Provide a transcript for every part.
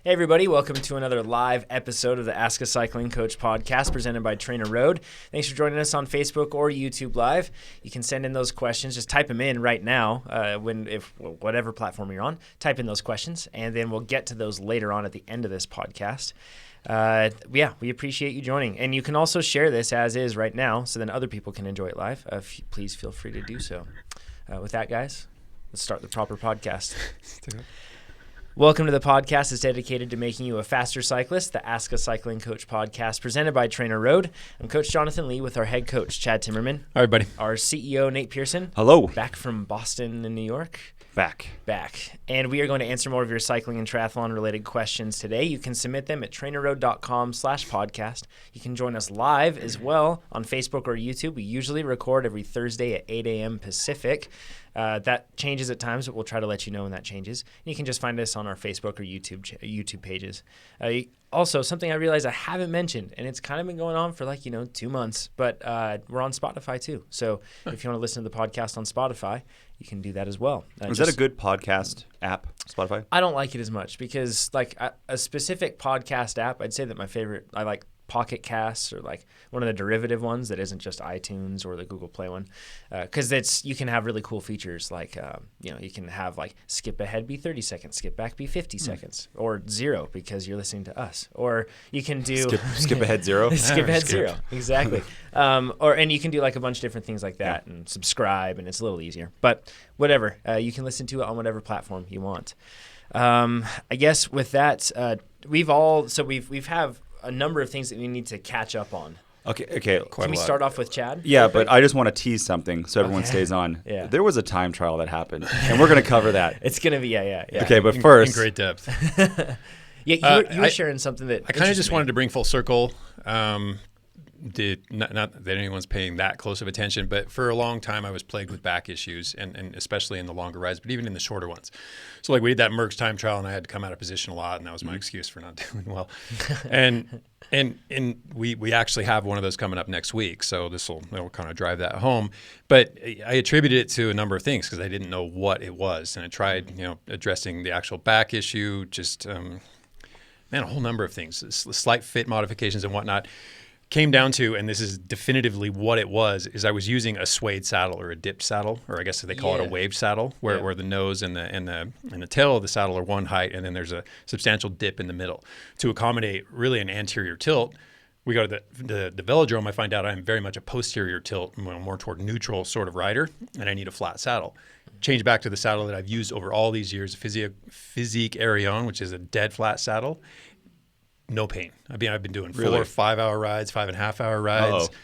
Hey everybody, welcome to another live episode of the Ask a Cycling Coach podcast presented by TrainerRoad. Thanks for joining us on Facebook or YouTube Live. You can send in those questions. Just type them in right now, whatever platform you're on. Type in those questions, and then we'll get to those later on at the end of this podcast. We appreciate you joining. And you can also share this as is right now, so then other people can enjoy it live. Please feel free to do so. With that, guys, let's start the proper podcast. Let's do it. Welcome to the podcast that's dedicated to making you a faster cyclist, the Ask a Cycling Coach podcast presented by TrainerRoad. I'm Coach Jonathan Lee with our head coach, Chad Timmerman. All right, buddy. Our CEO, Nate Pearson. Hello. Back from Boston and New York. Back. And we are going to answer more of your cycling and triathlon related questions today. You can submit them at trainerroad.com/podcast. You can join us live as well on Facebook or YouTube. We usually record every Thursday at 8 a.m. Pacific. That changes at times, but we'll try to let you know when that changes. And you can just find us on our Facebook or YouTube pages. Also, something I realized I haven't mentioned, and it's kind of been going on for 2 months, but we're on Spotify too. So if you want to listen to the podcast on Spotify, you can do that as well. Is that a good podcast app, Spotify? I don't like it as much because a specific podcast app, I'd say that my favorite, I like Pocket Casts or one of the derivative ones that isn't just iTunes or the Google Play one, because you can have really cool features you can have skip ahead be 30 seconds, skip back be 50 seconds, or 0 because you're listening to us, or you can do skip ahead 0. Skip ahead 0, exactly. And you can do a bunch of different things like that and subscribe, and it's a little easier. But whatever, you can listen to it on whatever platform you want. I guess with that, we've have a number of things that we need to catch up on. Okay. Can we start off with Chad? Yeah, but I just want to tease something so everyone stays on. Yeah. There was a time trial that happened, and we're going to cover that. It's going to be, yeah. Okay, but first. In great depth. You were sharing something that I kind of just wanted to bring full circle. Not that anyone's paying that close of attention, but for a long time I was plagued with back issues, and especially in the longer rides, but even in the shorter ones. So we did that Merckx time trial, and I had to come out of position a lot, and that was my excuse for not doing well. And we actually have one of those coming up next week, so it'll kind of drive that home. But I attributed it to a number of things because I didn't know what it was, and I tried addressing the actual back issue, just a whole number of things, slight fit modifications and whatnot. Came down to, and this is definitively what it was, is I was using a suede saddle or a dipped saddle, or I guess they call it a wave saddle, where the nose and the tail of the saddle are one height, and then there's a substantial dip in the middle. To accommodate really an anterior tilt, we go to the velodrome, I find out I'm very much a posterior tilt, more toward neutral sort of rider, and I need a flat saddle. Change back to the saddle that I've used over all these years, Physique Arion, which is a dead flat saddle. No pain. I've been doing 4 or 5 hour rides, 5.5 hour rides. Uh-oh.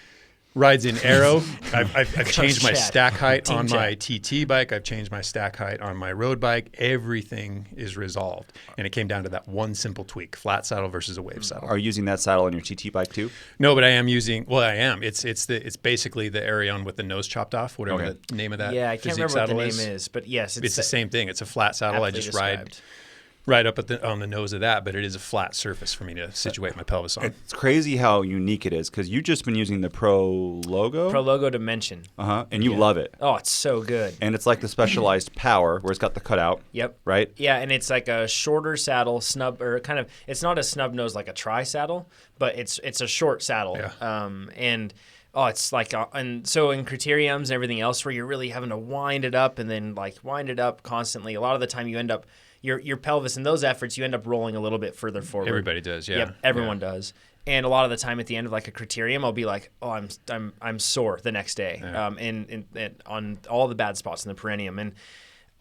Rides in aero. I've changed my stack height on Chad. my TT bike. I've changed my stack height on my road bike. Everything is resolved. And it came down to that one simple tweak, flat saddle versus a wave saddle. Are you using that saddle on your TT bike too? No, but I am using, I am. It's basically the Arion with the nose chopped off, whatever the name of that. Yeah, I can't remember what the name is, but yes. It's the same thing. It's a flat saddle. I just described. Right up on the nose of that, but it is a flat surface for me to situate my pelvis on. It's crazy how unique it is, because you've just been using the Pro Logo. Pro Logo Dimension. And you love it. Oh, it's so good. And it's like the specialized power, where it's got the cutout. Yep. Right? Yeah, and it's like a shorter saddle, it's not a snub nose like a tri saddle, but it's a short saddle. Yeah. And so in criteriums and everything else where you're really having to wind it up and then wind it up constantly, a lot of the time you end up your pelvis in those efforts, you end up rolling a little bit further forward. Everybody does, yeah. Yep, everyone does. And a lot of the time at the end of a criterium, I'll be like, oh, I'm sore the next day, and on all the bad spots in the perineum. And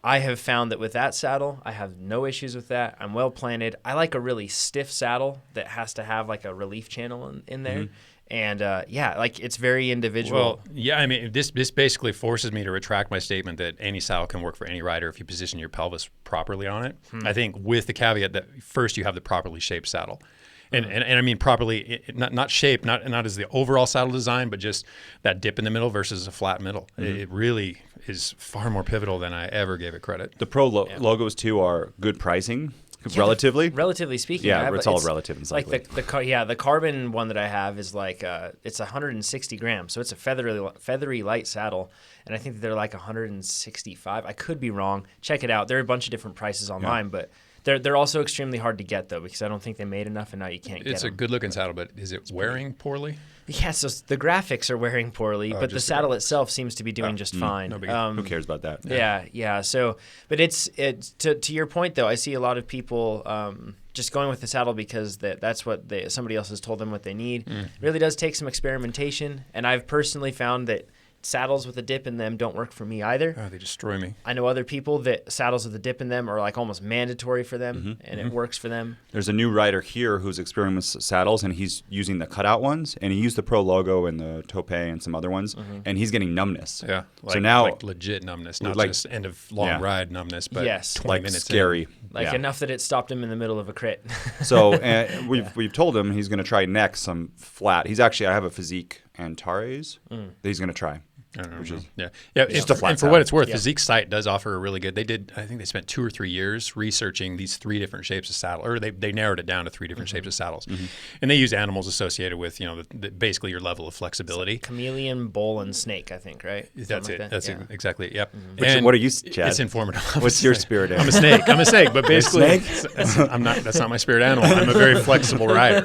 I have found that with that saddle, I have no issues with that. I'm well planted. I like a really stiff saddle that has to have a relief channel in there. Mm-hmm. And it's very individual. Well, yeah, I mean, this basically forces me to retract my statement that any saddle can work for any rider if you position your pelvis properly on it. I think with the caveat that first you have the properly shaped saddle. And I mean properly, not shaped, not as the overall saddle design, but just that dip in the middle versus a flat middle. Mm-hmm. It really is far more pivotal than I ever gave it credit. The Pro logos too are good pricing. Relatively? Relatively speaking. Yeah, it's all relative in cycling. The carbon one that I have is it's 160 grams, so it's a feathery light saddle, and I think that they're 165. I could be wrong. Check it out. There are a bunch of different prices online, but They're also extremely hard to get though, because I don't think they made enough, and now you can't get them. It's a good looking saddle, but is it wearing poorly? Yeah, so the graphics are wearing poorly, but the saddle itself seems to be doing just fine. No big Who cares about that? Yeah. So, but it's to your point though. I see a lot of people just going with the saddle because that's what somebody else has told them what they need. It really does take some experimentation, and I've personally found that saddles with a dip in them don't work for me either. Oh, they destroy me. I know other people that saddles with a dip in them are like almost mandatory for them, and it works for them. There's a new rider here who's experimenting with saddles, and he's using the cutout ones, and he used the Pro logo and the Tope and some other ones, and he's getting numbness. Yeah. So now, like legit numbness, not like- just end of long ride numbness, but Yes. 20 like minutes scary. Like enough that it stopped him in the middle of a crit. So we've told him he's going to try next some flat. I have a Physique Antares that he's going to try. I don't know. Which is Just a flat and for what saddle. it's worth, Physique's site does offer a really good. I think they spent 2 or 3 years researching these 3 different shapes of saddle, or they narrowed it down to 3 different shapes of saddles, and they use animals associated with basically your level of flexibility. Chameleon, bull, and snake, I think, right? That's Something it. like That's that. exactly it. Yep. What are you, Chad? It's informative. What's your spirit I'm animal? a snake. I'm a snake, but basically, snake? That's not my spirit animal. I'm a very flexible rider,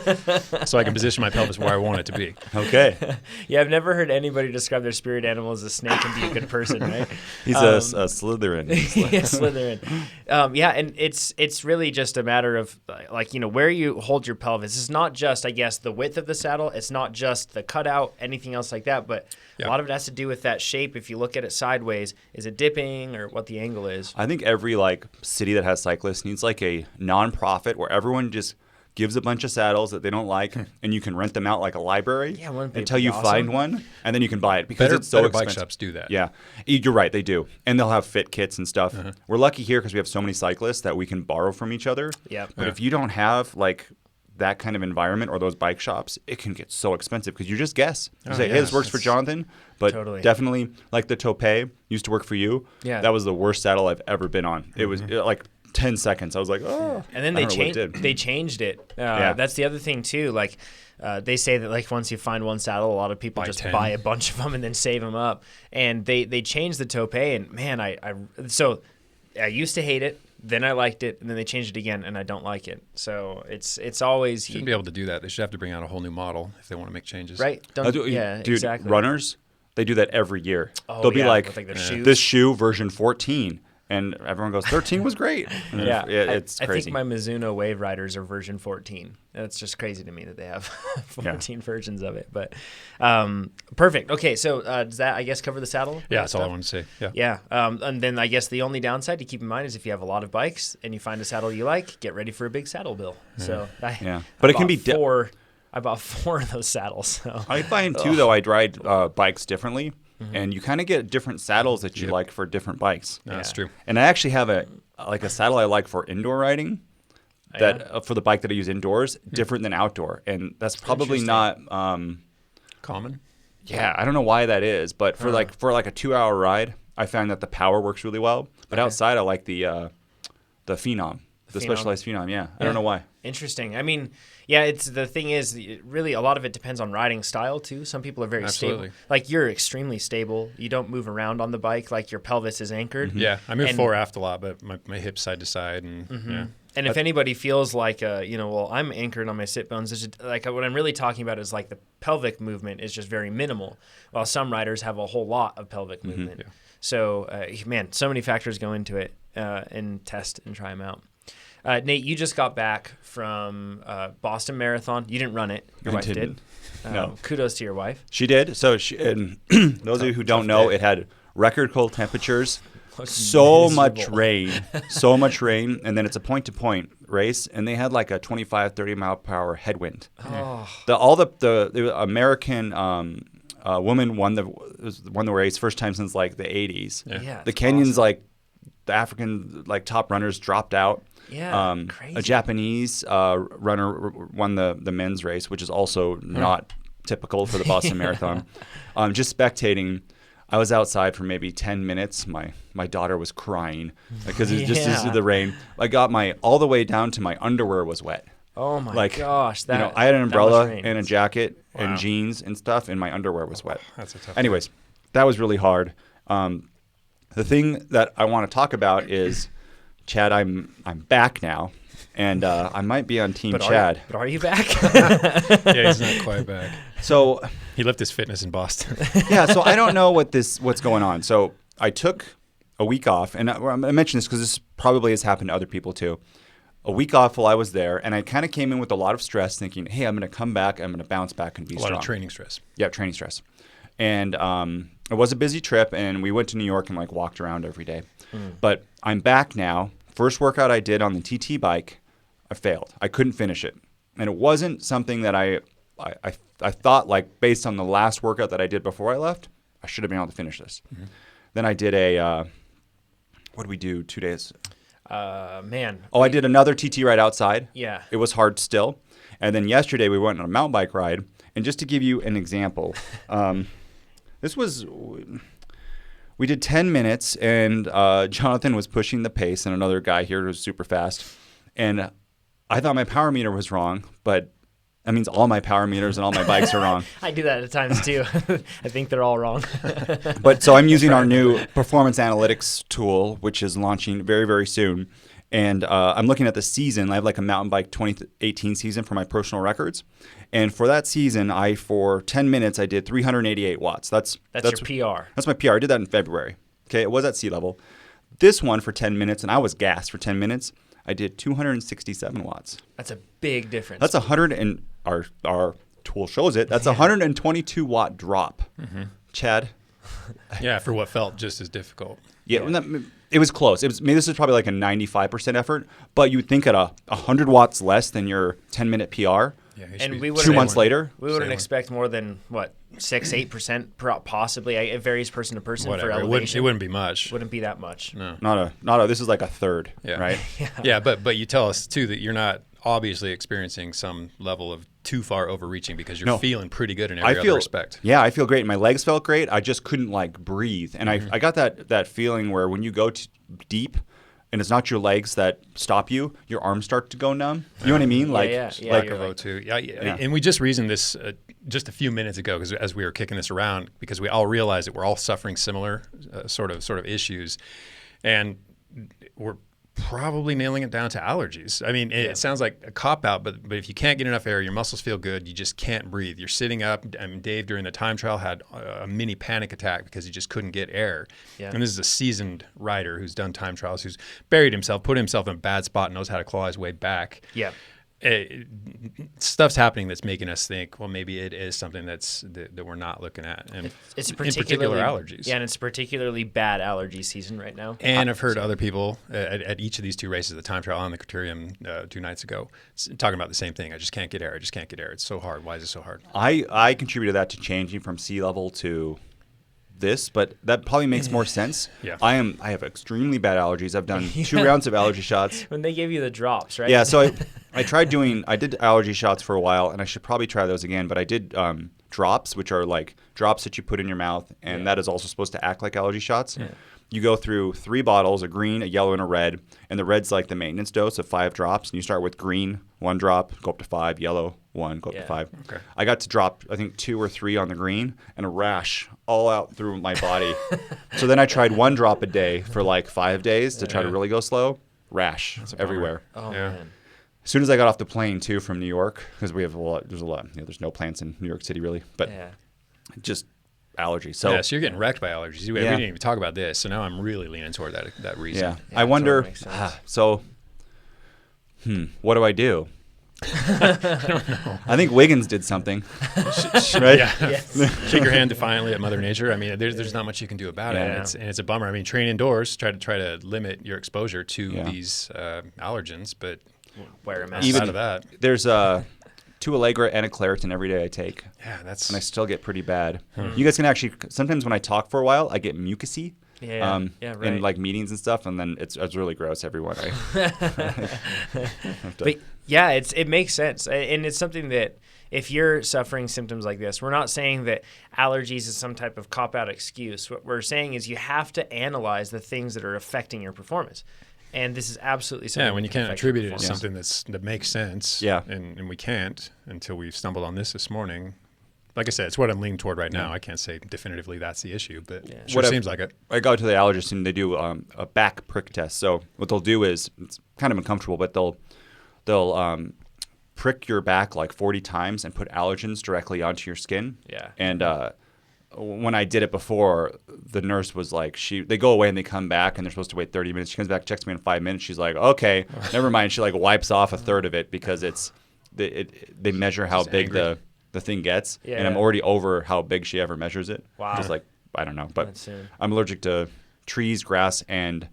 so I can position my pelvis where I want it to be. Okay. Yeah, I've never heard anybody describe their spirit animal as a snake and be a good person, right? He's a Slytherin. Yeah, Slytherin. And it's really just a matter of where you hold your pelvis. It's not just, I guess, the width of the saddle. It's not just the cutout, anything else like that. But a lot of it has to do with that shape. If you look at it sideways, is it dipping or what the angle is? I think every city that has cyclists needs a nonprofit where everyone just gives a bunch of saddles that they don't like, and you can rent them out like a library until you find one, and then you can buy it because it's so expensive. Bike shops do that. Yeah, you're right, they do, and they'll have fit kits and stuff. We're lucky here because we have so many cyclists that we can borrow from each other. Yeah. But if you don't have that kind of environment or those bike shops, it can get so expensive because you just guess. You say, hey, this works for Jonathan, but definitely the Tope used to work for you. Yeah. That was the worst saddle I've ever been on. It was 10 seconds. I was like, oh. And then they changed it. That's the other thing too. They say that once you find one saddle, a lot of people just buy a bunch of them and then save them up. And they changed the Tope, and man, I used to hate it. Then I liked it, and then they changed it again, and I don't like it. So it's always shouldn't be able to do that. They should have to bring out a whole new model if they want to make changes. Right? Dude, Exactly. Runners, they do that every year. Oh, They'll be with their shoes. this shoe version 14. And everyone goes, 13 was great. And it's crazy. I think my Mizuno Wave Riders are version 14. It's just crazy to me that they have 14 versions of it. But perfect. Okay, so does that, I guess, cover the saddle? Yeah, that's all I wanted to say. Yeah. Yeah. And then I guess the only downside to keep in mind is if you have a lot of bikes and you find a saddle you like, get ready for a big saddle bill. So But it can be I bought 4 of those saddles. So. I find, too, though, I ride bikes differently. And you kind of get different saddles that you like for different bikes. No, that's true. And I actually have a saddle I like for indoor riding that for the bike that I use indoors, different than outdoor. And that's probably not common. Yeah, I don't know why that is, but for a 2-hour ride, I found that the power works really well. But outside, I like the Phenom, the Specialized Phenom. Yeah, I don't know why. Interesting. I mean, the thing is, really, a lot of it depends on riding style too. Some people are very stable. You're extremely stable. You don't move around on the bike. Your pelvis is anchored. Yeah, I move fore aft a lot, but my hips side to side, and And if anybody feels like, I'm anchored on my sit bones, what I'm really talking about is the pelvic movement is just very minimal, while some riders have a whole lot of pelvic movement. Yeah. So, so many factors go into it, and test and try them out. Nate, you just got back from Boston Marathon. You didn't run it. Your wife did. No. Kudos to your wife. She did. So, and those of you who don't know, it had record cold temperatures, so much rain, and then it's a point-to-point race, and they had a 25, 30-mile-per-hour headwind. Oh. The American woman won the race first time since the 80s. Yeah, the Kenyans, awesome. The African top runners dropped out. Yeah, crazy. A Japanese runner won the men's race, which is also not typical for the Boston Marathon. Just spectating, I was outside for maybe 10 minutes. My daughter was crying because it just the rain. I got all the way down to my underwear was wet. Oh my gosh! I had an umbrella and a jacket and jeans and stuff, and my underwear was wet. That's a tough. Chad, I'm back now, and I might be on Team Chad. But are you back? Yeah, he's not quite back. So he left his fitness in Boston. yeah, so I don't know what's going on. So I took a week off, and I mention this because this probably has happened to other people too. A week off while I was there, and I kind of came in with a lot of stress, thinking, "Hey, I'm going to come back. I'm going to bounce back and be strong." A lot of training stress. Yeah, training stress. And it was a busy trip, and we went to New York and like walked around every day. But I'm back now. First workout I did on the TT bike, I failed. I couldn't finish it, and it wasn't something that I thought, like, based on the last workout that I did before I left, I should have been able to finish this. Then I did what did we do 2 days? I did another TT ride outside. Yeah. It was hard still. And then yesterday we went on a mountain bike ride. And just to give you an example, we did 10 minutes, and Jonathan was pushing the pace, and another guy here was super fast. And I thought my power meter was wrong, but that means all my power meters and all my bikes are wrong. I do that at times too. I think they're all wrong. But so I'm using our new performance analytics tool, which is launching very, very soon. And I'm looking at the season. I have like a mountain bike 2018 season for my personal records. And for that season, for 10 minutes, I did 388 watts. That's your PR. That's my PR. I did that in February. Okay, it was at sea level. This one for 10 minutes, and I was gassed for 10 minutes, I did 267 watts. That's a big difference. That's 100, and our tool shows it. That's a 122 watt drop. Chad? Yeah, for what felt just as difficult. Yeah. It was close. This is probably like a 95% effort, but you would think at 100 watts less than your 10-minute PR. Yeah, and we 2 months later. We wouldn't expect more than, 6-8% possibly. It varies person to person. Whatever. For elevation. It wouldn't be much. Wouldn't be that much. No. This is like a third, right? Yeah, but you tell us too that you're not obviously experiencing some level of too far overreaching because you're feeling pretty good in every other respect. Yeah, I feel great. My legs felt great. I just couldn't like breathe. And I got that feeling where when you go deep and it's not your legs that stop you, your arms start to go numb. You know what I mean? Like a too. Yeah. And we just reasoned this just a few minutes ago because as we were kicking this around, because we all realized that we're all suffering similar sort of issues, and we're probably nailing it down to allergies. I mean, it sounds like a cop-out, but if you can't get enough air, your muscles feel good, you just can't breathe. You're sitting up. I mean, Dave, during the time trial, had a mini panic attack because he just couldn't get air. Yeah. And this is a seasoned rider who's done time trials, who's buried himself, put himself in a bad spot, knows how to claw his way back. Yeah. Stuff's happening that's making us think, well, maybe it is something that we're not looking at. And it's in particular allergies. Yeah, and it's particularly bad allergy season right now. And I've heard other people at each of these two races, the time trial and the criterium 2 nights ago, talking about the same thing. I just can't get air. It's so hard. Why is it so hard? I contributed that to changing from sea level to this, but that probably makes more sense. Yeah. I have extremely bad allergies. I've done 2 rounds of allergy shots. When they give you the drops, right? Yeah, so I did allergy shots for a while, and I should probably try those again, but I did drops, which are like drops that you put in your mouth, and that is also supposed to act like allergy shots. Yeah. You go through 3 bottles, a green, a yellow, and a red, and the red's like the maintenance dose of 5 drops, and you start with green, 1 drop, go up to 5, yellow, 1, go up to 5. Okay. I got to drop, I think, 2 or 3 on the green, and a rash all out through my body. So then I tried 1 drop a day for like 5 days to try to really go slow. Rash everywhere. Oh, man. As soon as I got off the plane, too, from New York, because there's a lot, there's no plants in New York City, really, but just allergy. So you're getting wrecked by allergies. We didn't even talk about this, so now I'm really leaning toward that reason. Yeah. I wonder, what do I do? I don't know. I think Wiggins did something. Right? Yeah. Shake your hand defiantly at Mother Nature. I mean, there's not much you can do about it. And it's a bummer. I mean, train indoors, try to limit your exposure to these allergens, but wear a mask. Even out of that. There's 2 Allegra and a Claritin every day I take. Yeah, and I still get pretty bad. You guys can actually, sometimes when I talk for a while, I get mucusy. Right. In like meetings and stuff, and then it's really gross everyone. But yeah, it makes sense, and it's something that if you're suffering symptoms like this, we're not saying that allergies is some type of cop-out excuse. What we're saying is you have to analyze the things that are affecting your performance. And this is absolutely something. Yeah, when you can't attribute it to something that makes sense. Yeah. And we can't until we've stumbled on this morning. like I said, it's what I'm leaning toward right now. I can't say definitively that's the issue, but it What seems like it. I go to the allergist and they do a back prick test. So what they'll do is, it's kind of uncomfortable, but they'll prick your back like 40 times and put allergens directly onto your skin. Yeah. And when I did it before, the nurse was like, they go away and they come back and they're supposed to wait 30 minutes. She comes back, checks me in 5 minutes. She's like, okay, never mind. She like wipes off a third of it because they measure how Just big angry. the thing gets. Yeah. And I'm already over how big she ever measures it. Wow. Just like, I don't know. But That's soon. I'm allergic to trees, grass, and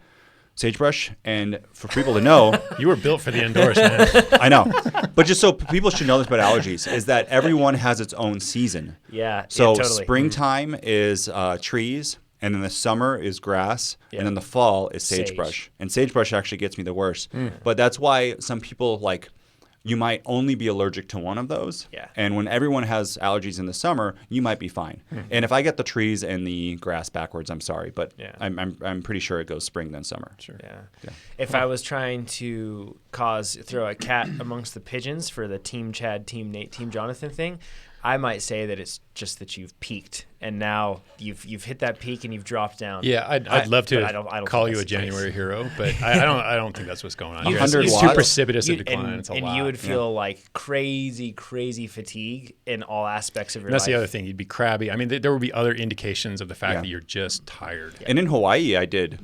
sagebrush. And for people to know, You were built for the indoors, man. I know, but just so people should know this about allergies, is that everyone has its own season. Yeah. So yeah, totally. springtime is trees, and then the summer is grass, Yeah. and then the fall is Sage. sagebrush. And sagebrush actually gets me the worst. But that's why some people you might only be allergic to one of those. Yeah. And when everyone has allergies in the summer, you might be fine. And if I get the trees and the grass backwards, I'm sorry, but Yeah. I'm pretty sure it goes spring then summer. Sure. Yeah. If I was trying to throw a cat amongst the pigeons for the Team Chad, Team Nate, Team Jonathan thing, I might say that it's just that you've peaked and now you've hit that peak and you've dropped down. Yeah, I'd love to but I don't call think you a that's the case. January hero, but I don't think that's what's going on. You- It's 100 too watts? precipitous a You- decline. and It's a and lot. you would feel like crazy fatigue in all aspects of your And that's life. the other thing. You'd be crabby. I mean, there would be other indications of the fact Yeah. that you're just tired. And in Hawaii, I did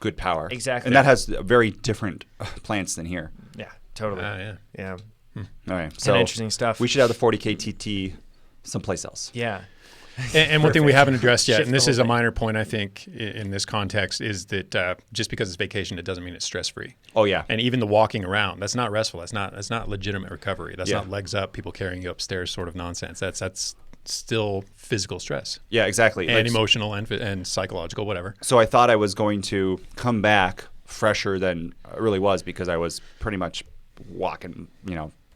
good power. Exactly. And that has very different plants than here. Yeah, totally. Yeah. Yeah. All right. So interesting stuff. We should have the 40K TT someplace else. Yeah. And one thing we haven't addressed yet, Shift and this the is whole a thing. minor point, I think, in this context, is that just because it's vacation, it doesn't mean it's stress-free. Oh, yeah. And even the walking around, that's not restful. That's not legitimate recovery. That's Yeah. not legs up, people carrying you upstairs sort of nonsense. That's still physical stress Yeah, exactly. and Like, emotional and psychological, whatever. So I thought I was going to come back fresher than I really was because I was pretty much walking,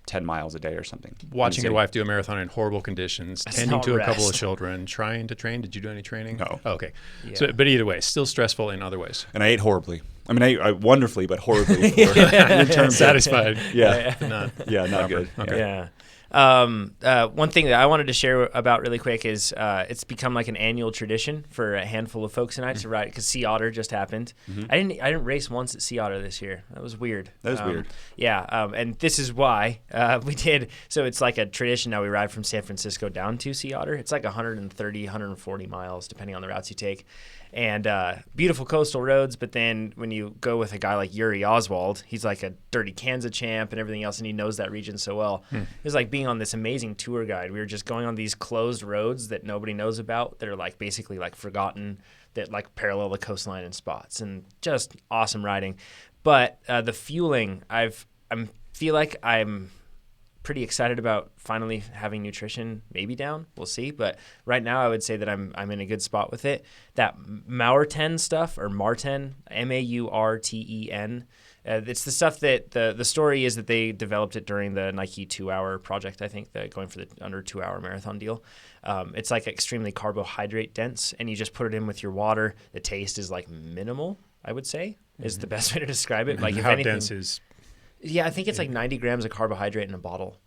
10 miles a day or something. Watching your Insane. wife do a marathon in horrible conditions, That's tending not to a couple of rest. children, trying to train. Did you do any training? No. Oh, okay. Yeah. So, but either way, still stressful in other ways. And I ate horribly. I mean, I wonderfully, but horribly. In terms of, Satisfied. yeah. but not. Not good. Okay. Yeah. One thing that I wanted to share about really quick is it's become like an annual tradition for a handful of folks and I to ride because Sea Otter just happened. I didn't race once at Sea Otter this year. That was weird. That is weird. Yeah, and this is why we did. So it's like a tradition now. We ride from San Francisco down to Sea Otter. It's like 130, 140 miles depending on the routes you take. And beautiful coastal roads, but then when you go with a guy like Yuri Oswald, he's like a Dirty Kansas champ and everything else, and he knows that region so well. It was like being on this amazing tour guide. We were just going on these closed roads that nobody knows about that are like basically like forgotten, that like parallel the coastline in spots, and just awesome riding. But the fueling, I feel like I'm pretty excited about finally having nutrition maybe down. We'll see. But right now I would say that I'm in a good spot with it. That Maurten stuff, or Marten, Maurten, it's the stuff that the story is that they developed it during the Nike 2-hour project, I think, going for the under 2-hour marathon deal. It's like extremely carbohydrate dense, and you just put it in with your water. The taste is like minimal, I would say, is the best way to describe it. Like if How anything, dense is? yeah, I think it's like 90 grams of carbohydrate in a bottle.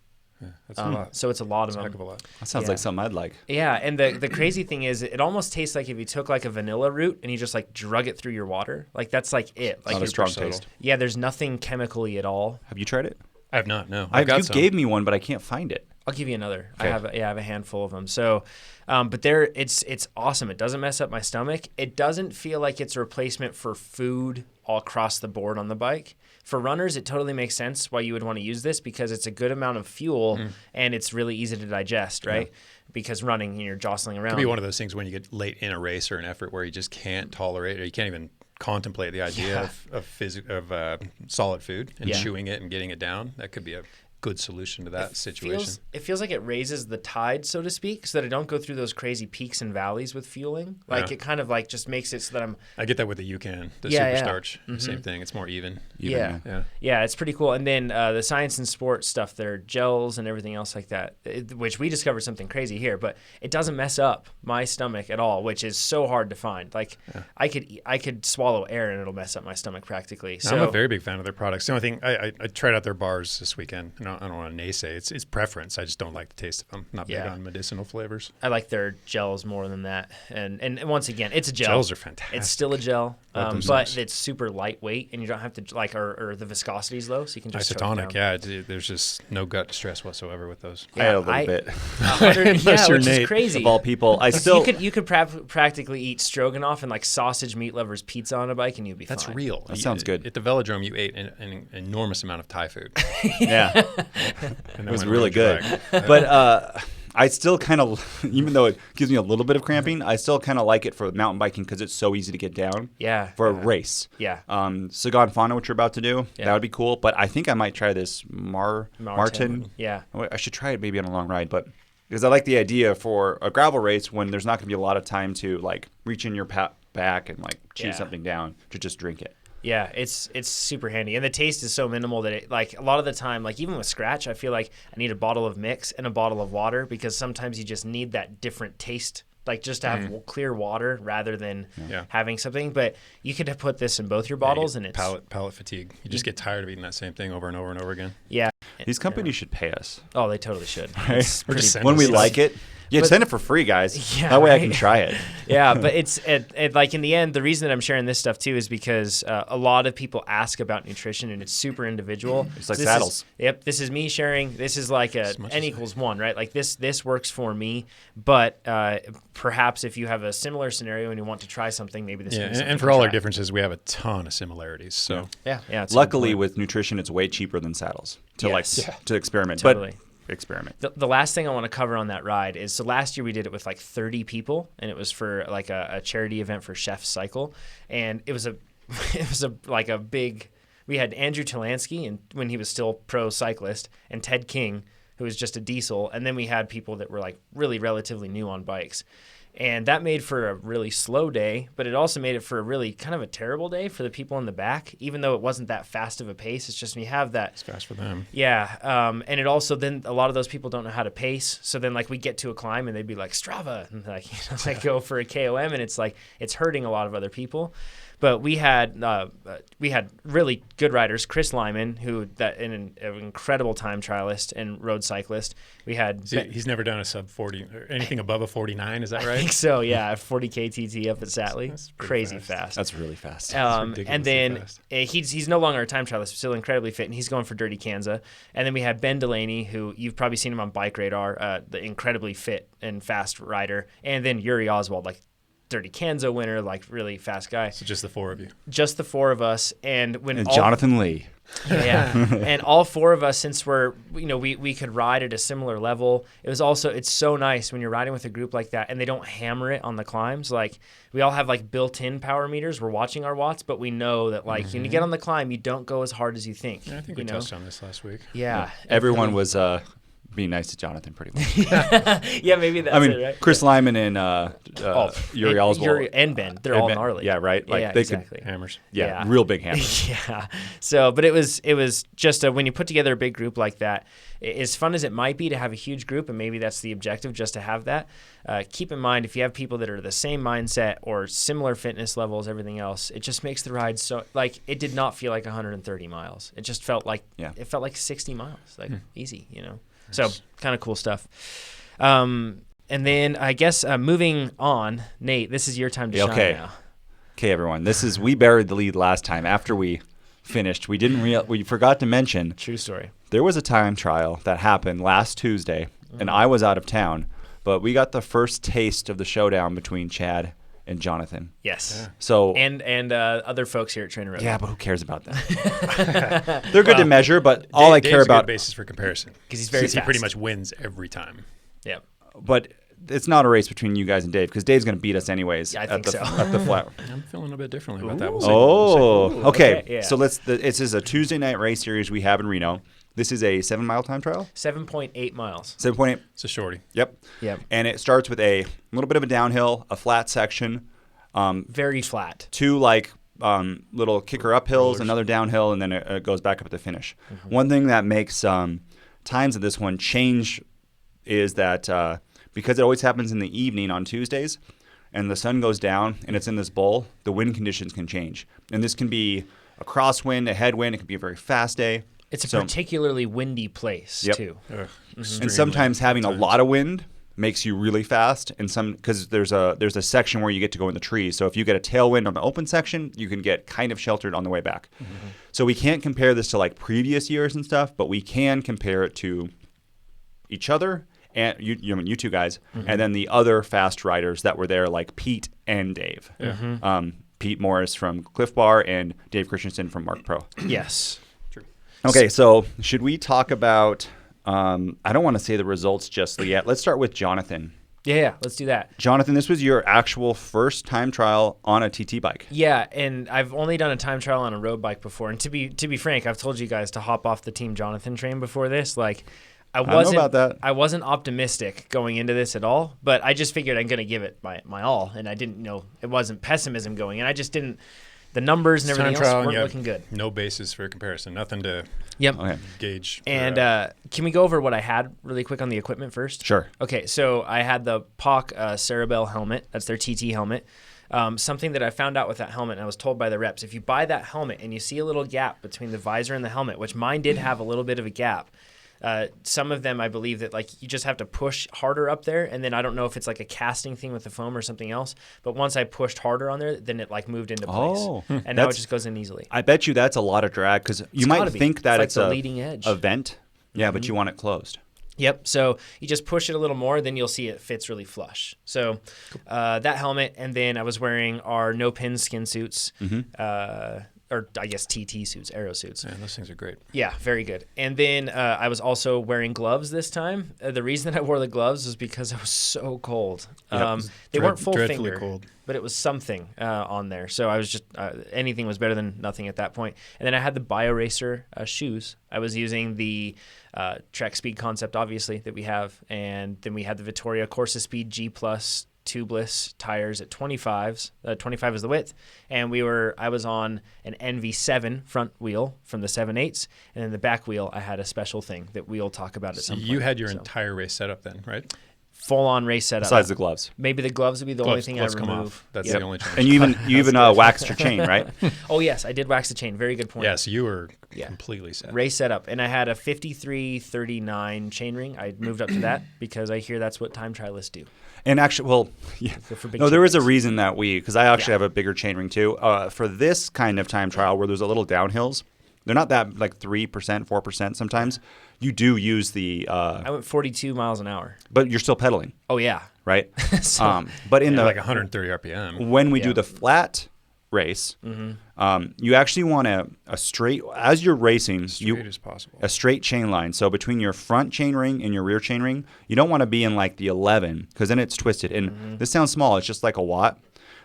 That's a lot. So it's a lot of That's a them. heck of a lot. That sounds Yeah. like something I'd like. Yeah, and the crazy thing is, it almost tastes like if you took like a vanilla root and you just like drug it through your water. Like that's like it. Like Not a you're- strong subtle. taste. Yeah, there's nothing chemically at all. Have you tried it? I have not. No, You got some. gave me one, but I can't find it. I'll give you another. Okay. I have a handful of them. So, but it's awesome. It doesn't mess up my stomach. It doesn't feel like it's a replacement for food all across the board on the bike. For runners, it totally makes sense why you would want to use this because it's a good amount of fuel and it's really easy to digest, right? Because running, you're jostling around. Could be one of those things when you get late in a race or an effort where you just can't tolerate or you can't even contemplate the idea of solid food and Yeah. chewing it and getting it down. That could be a good solution to that situation. It feels like it raises the tide, so to speak, so that I don't go through those crazy peaks and valleys with fueling. Like Yeah. it kind of like just makes it so that I'm I get that with the UCAN, the Yeah, super yeah. starch. Same thing. It's more even. yeah. Yeah. Yeah, it's pretty cool. And then the science and sports stuff, their gels and everything else like that, which we discovered something crazy here, but it doesn't mess up my stomach at all, which is so hard to find. Like I could swallow air and it'll mess up my stomach practically. So I'm a very big fan of their products. The only thing, I tried out their bars this weekend, and don't want to naysay. It's preference. I just don't like the taste of them. Not big on medicinal flavors. I like their gels more than that. And once again, it's a gel. Gels are fantastic. It's still a gel, but nice. it's super lightweight, and you don't have to or the viscosity is low, so you can just isotonic. Yeah, there's just no gut stress whatsoever with those. I had a little bit. 100, you're which Nate. is crazy. Of all people, I still you could practically eat stroganoff and like sausage meat lovers pizza on a bike, and you'd be That's fine. real. That sounds good. At the velodrome, you ate an enormous amount of Thai food. yeah. And It was really good. But I still kind of, even though it gives me a little bit of cramping, I still kind of like it for mountain biking because it's so easy to get down. Yeah. For a race. Yeah. Sagan Fauna, which you're about to do, that would be cool. But I think I might try this Martin. Yeah. I should try it maybe on a long ride, but because I like the idea for a gravel race when there's not going to be a lot of time to like reach in your back and like chew something down to just drink it. Yeah, it's super handy, and the taste is so minimal that it, like a lot of the time, like even with scratch, I feel like I need a bottle of mix and a bottle of water because sometimes you just need that different taste, like just to have clear water rather than having something. But you could put this in both your bottles, and it's palate fatigue. You just get tired of eating that same thing over and over and over again. Yeah, these companies should pay us. Oh, they totally should. Right? When we like it. Yeah, send it for free, guys. Yeah, that way I can try it. Yeah, but it's like in the end, the reason that I'm sharing this stuff too is because a lot of people ask about nutrition, and it's super individual. It's like saddles. This is me sharing. This is like a N=1, right? Like this works for me, but perhaps if you have a similar scenario and you want to try something, maybe this. And for all our differences, we have a ton of similarities. So yeah. Luckily, with nutrition, it's way cheaper than saddles to experiment. Totally. But experiment. The last thing I want to cover on that ride is, so last year we did it with like 30 people, and it was for like a charity event for Chef Cycle, and it was a big. We had Andrew Talansky, and when he was still pro cyclist, and Ted King, who was just a diesel, and then we had people that were like really relatively new on bikes. And that made for a really slow day, but it also made it for a really kind of a terrible day for the people in the back, even though it wasn't that fast of a pace. It's just when you have that. It's fast for them. Yeah. And it also, then a lot of those people don't know how to pace. So then like we get to a climb and they'd be like Strava and like go for a KOM, and it's like, it's hurting a lot of other people. But we had really good riders. Chris Lyman, an incredible time trialist and road cyclist. We had he's never done a sub 40 or anything above a 49. Is that right? I think so. Yeah, 40K TT up at Satley. That's crazy fast. That's really fast. And then he's no longer a time trialist, still incredibly fit, and he's going for Dirty Kanza. And then we had Ben Delaney, who you've probably seen him on Bike Radar, the incredibly fit and fast rider. And then Yuri Oswald, like Dirty Kanza winner, like really fast guy. So just the four of you. Just the four of us, and Jonathan Lee. Yeah, and all four of us, since we could ride at a similar level. It's so nice when you're riding with a group like that, and they don't hammer it on the climbs. Like we all have like built-in power meters. We're watching our watts, but we know that like when you get on the climb, you don't go as hard as you think. Yeah, I think we touched on this last week. Yeah. Everyone was being nice to Jonathan pretty much. Yeah, maybe that's it, right? Chris Lyman and Yuri Oswald. And Ben, they're all gnarly. Yeah, right? Like they could hammers. Yeah, real big hammers. Yeah. So, but it was just when you put together a big group like that, as fun as it might be to have a huge group, and maybe that's the objective, just to have that, keep in mind if you have people that are the same mindset or similar fitness levels, everything else, it just makes the ride so, like, it did not feel like 130 miles. It just felt like, it felt like 60 miles, like easy, So kind of cool stuff. And then I guess moving on, Nate, this is your time to shine now. Okay, everyone. We buried the lead last time after we finished. We forgot to mention. True story. There was a time trial that happened last Tuesday, and I was out of town, but we got the first taste of the showdown between Chad and Jonathan. Yes. Yeah. So and other folks here at TrainerRoad. Yeah, but who cares about that? They're good to measure, but all I care about. Dave's a good basis for comparison because he's very fast. He pretty much wins every time. Yeah. But it's not a race between you guys and Dave because Dave's going to beat us anyways. Yeah, I think so. At the flat. I'm feeling a bit differently about that. Okay. Yeah. So this is a Tuesday night race series we have in Reno. This is a 7-mile time trial? 7.8 miles. 7.8. It's a shorty. Yep. And it starts with a little bit of a downhill, a flat section. Very flat. 2 little kicker up hills, another downhill, and then it goes back up at the finish. Mm-hmm. One thing that makes times of this one change is that because it always happens in the evening on Tuesdays, and the sun goes down and it's in this bowl, the wind conditions can change. And this can be a crosswind, a headwind. It can be a very fast day. It's a particularly windy place too. And sometimes having a lot of wind makes you really fast, and because there's a section where you get to go in the trees. So if you get a tailwind on the open section, you can get kind of sheltered on the way back. So we can't compare this to like previous years and stuff, but we can compare it to each other and you two guys, and then the other fast riders that were there, like Pete and Dave. Pete Morris from Cliff Bar and Dave Christensen from Mark Pro. Yes. True. Okay, so should we talk about? I don't want to say the results just yet. Let's start with Jonathan. Yeah, let's do that. Jonathan, this was your actual first time trial on a TT bike. Yeah, and I've only done a time trial on a road bike before. And to be frank, I've told you guys to hop off the Team Jonathan train before this. Like, I wasn't optimistic going into this at all, but I just figured I'm going to give it my all, and I didn't know it wasn't pessimism going, and I just didn't. The numbers and everything else weren't looking good. No basis for comparison. Nothing to gauge. And can we go over what I had really quick on the equipment first? Sure. Okay, so I had the POC Cerebel helmet. That's their TT helmet. Something that I found out with that helmet, and I was told by the reps, if you buy that helmet and you see a little gap between the visor and the helmet, which mine did have a little bit of a gap, some of them, I believe that like you just have to push harder up there, and then I don't know if it's like a casting thing with the foam or something else. But once I pushed harder on there, then it like moved into place, and now it just goes in easily. I bet you that's a lot of drag because you might think that it's like the leading edge vent, but you want it closed. Yep. So you just push it a little more, then you'll see it fits really flush. So that helmet, and then I was wearing our no pin skin suits. Or I guess TT suits, aero suits. Yeah, those things are great. Yeah, very good. And then I was also wearing gloves this time. The reason that I wore the gloves was because I was so cold. They weren't full finger, cold. But it was something on there. So I was just anything was better than nothing at that point. And then I had the BioRacer shoes. I was using the Trek Speed concept, obviously, that we have. And then we had the Vittoria Corsa Speed G Plus tubeless tires at 25s. 25 is the width, and I was on an NV7 front wheel from the 7/8s, and then the back wheel I had a special thing that we'll talk about at some point. You had your entire race setup then, right? Full on race setup. Besides the gloves. Maybe the gloves would be the only thing I remove. Come off. That's the only change. And you even waxed your chain, right? Oh yes, I did wax the chain. Very good point. Yes, you were completely set. Race setup, and I had a 5339 chainring. I moved up to that because I hear that's what time trialists do. And actually, there was a reason that because I actually have a bigger chainring too. For this kind of time trial where there's a little downhills, they're not that like 3%, 4% sometimes. You do use the... I went 42 miles an hour. But you're still pedaling. Oh, yeah. Right? But in like 130 RPM. When we do the flat race, you actually want a straight... As you're racing... Straight as possible. A straight chain line. So between your front chain ring and your rear chain ring, you don't want to be in like the 11 because then it's twisted. And this sounds small. It's just like a watt.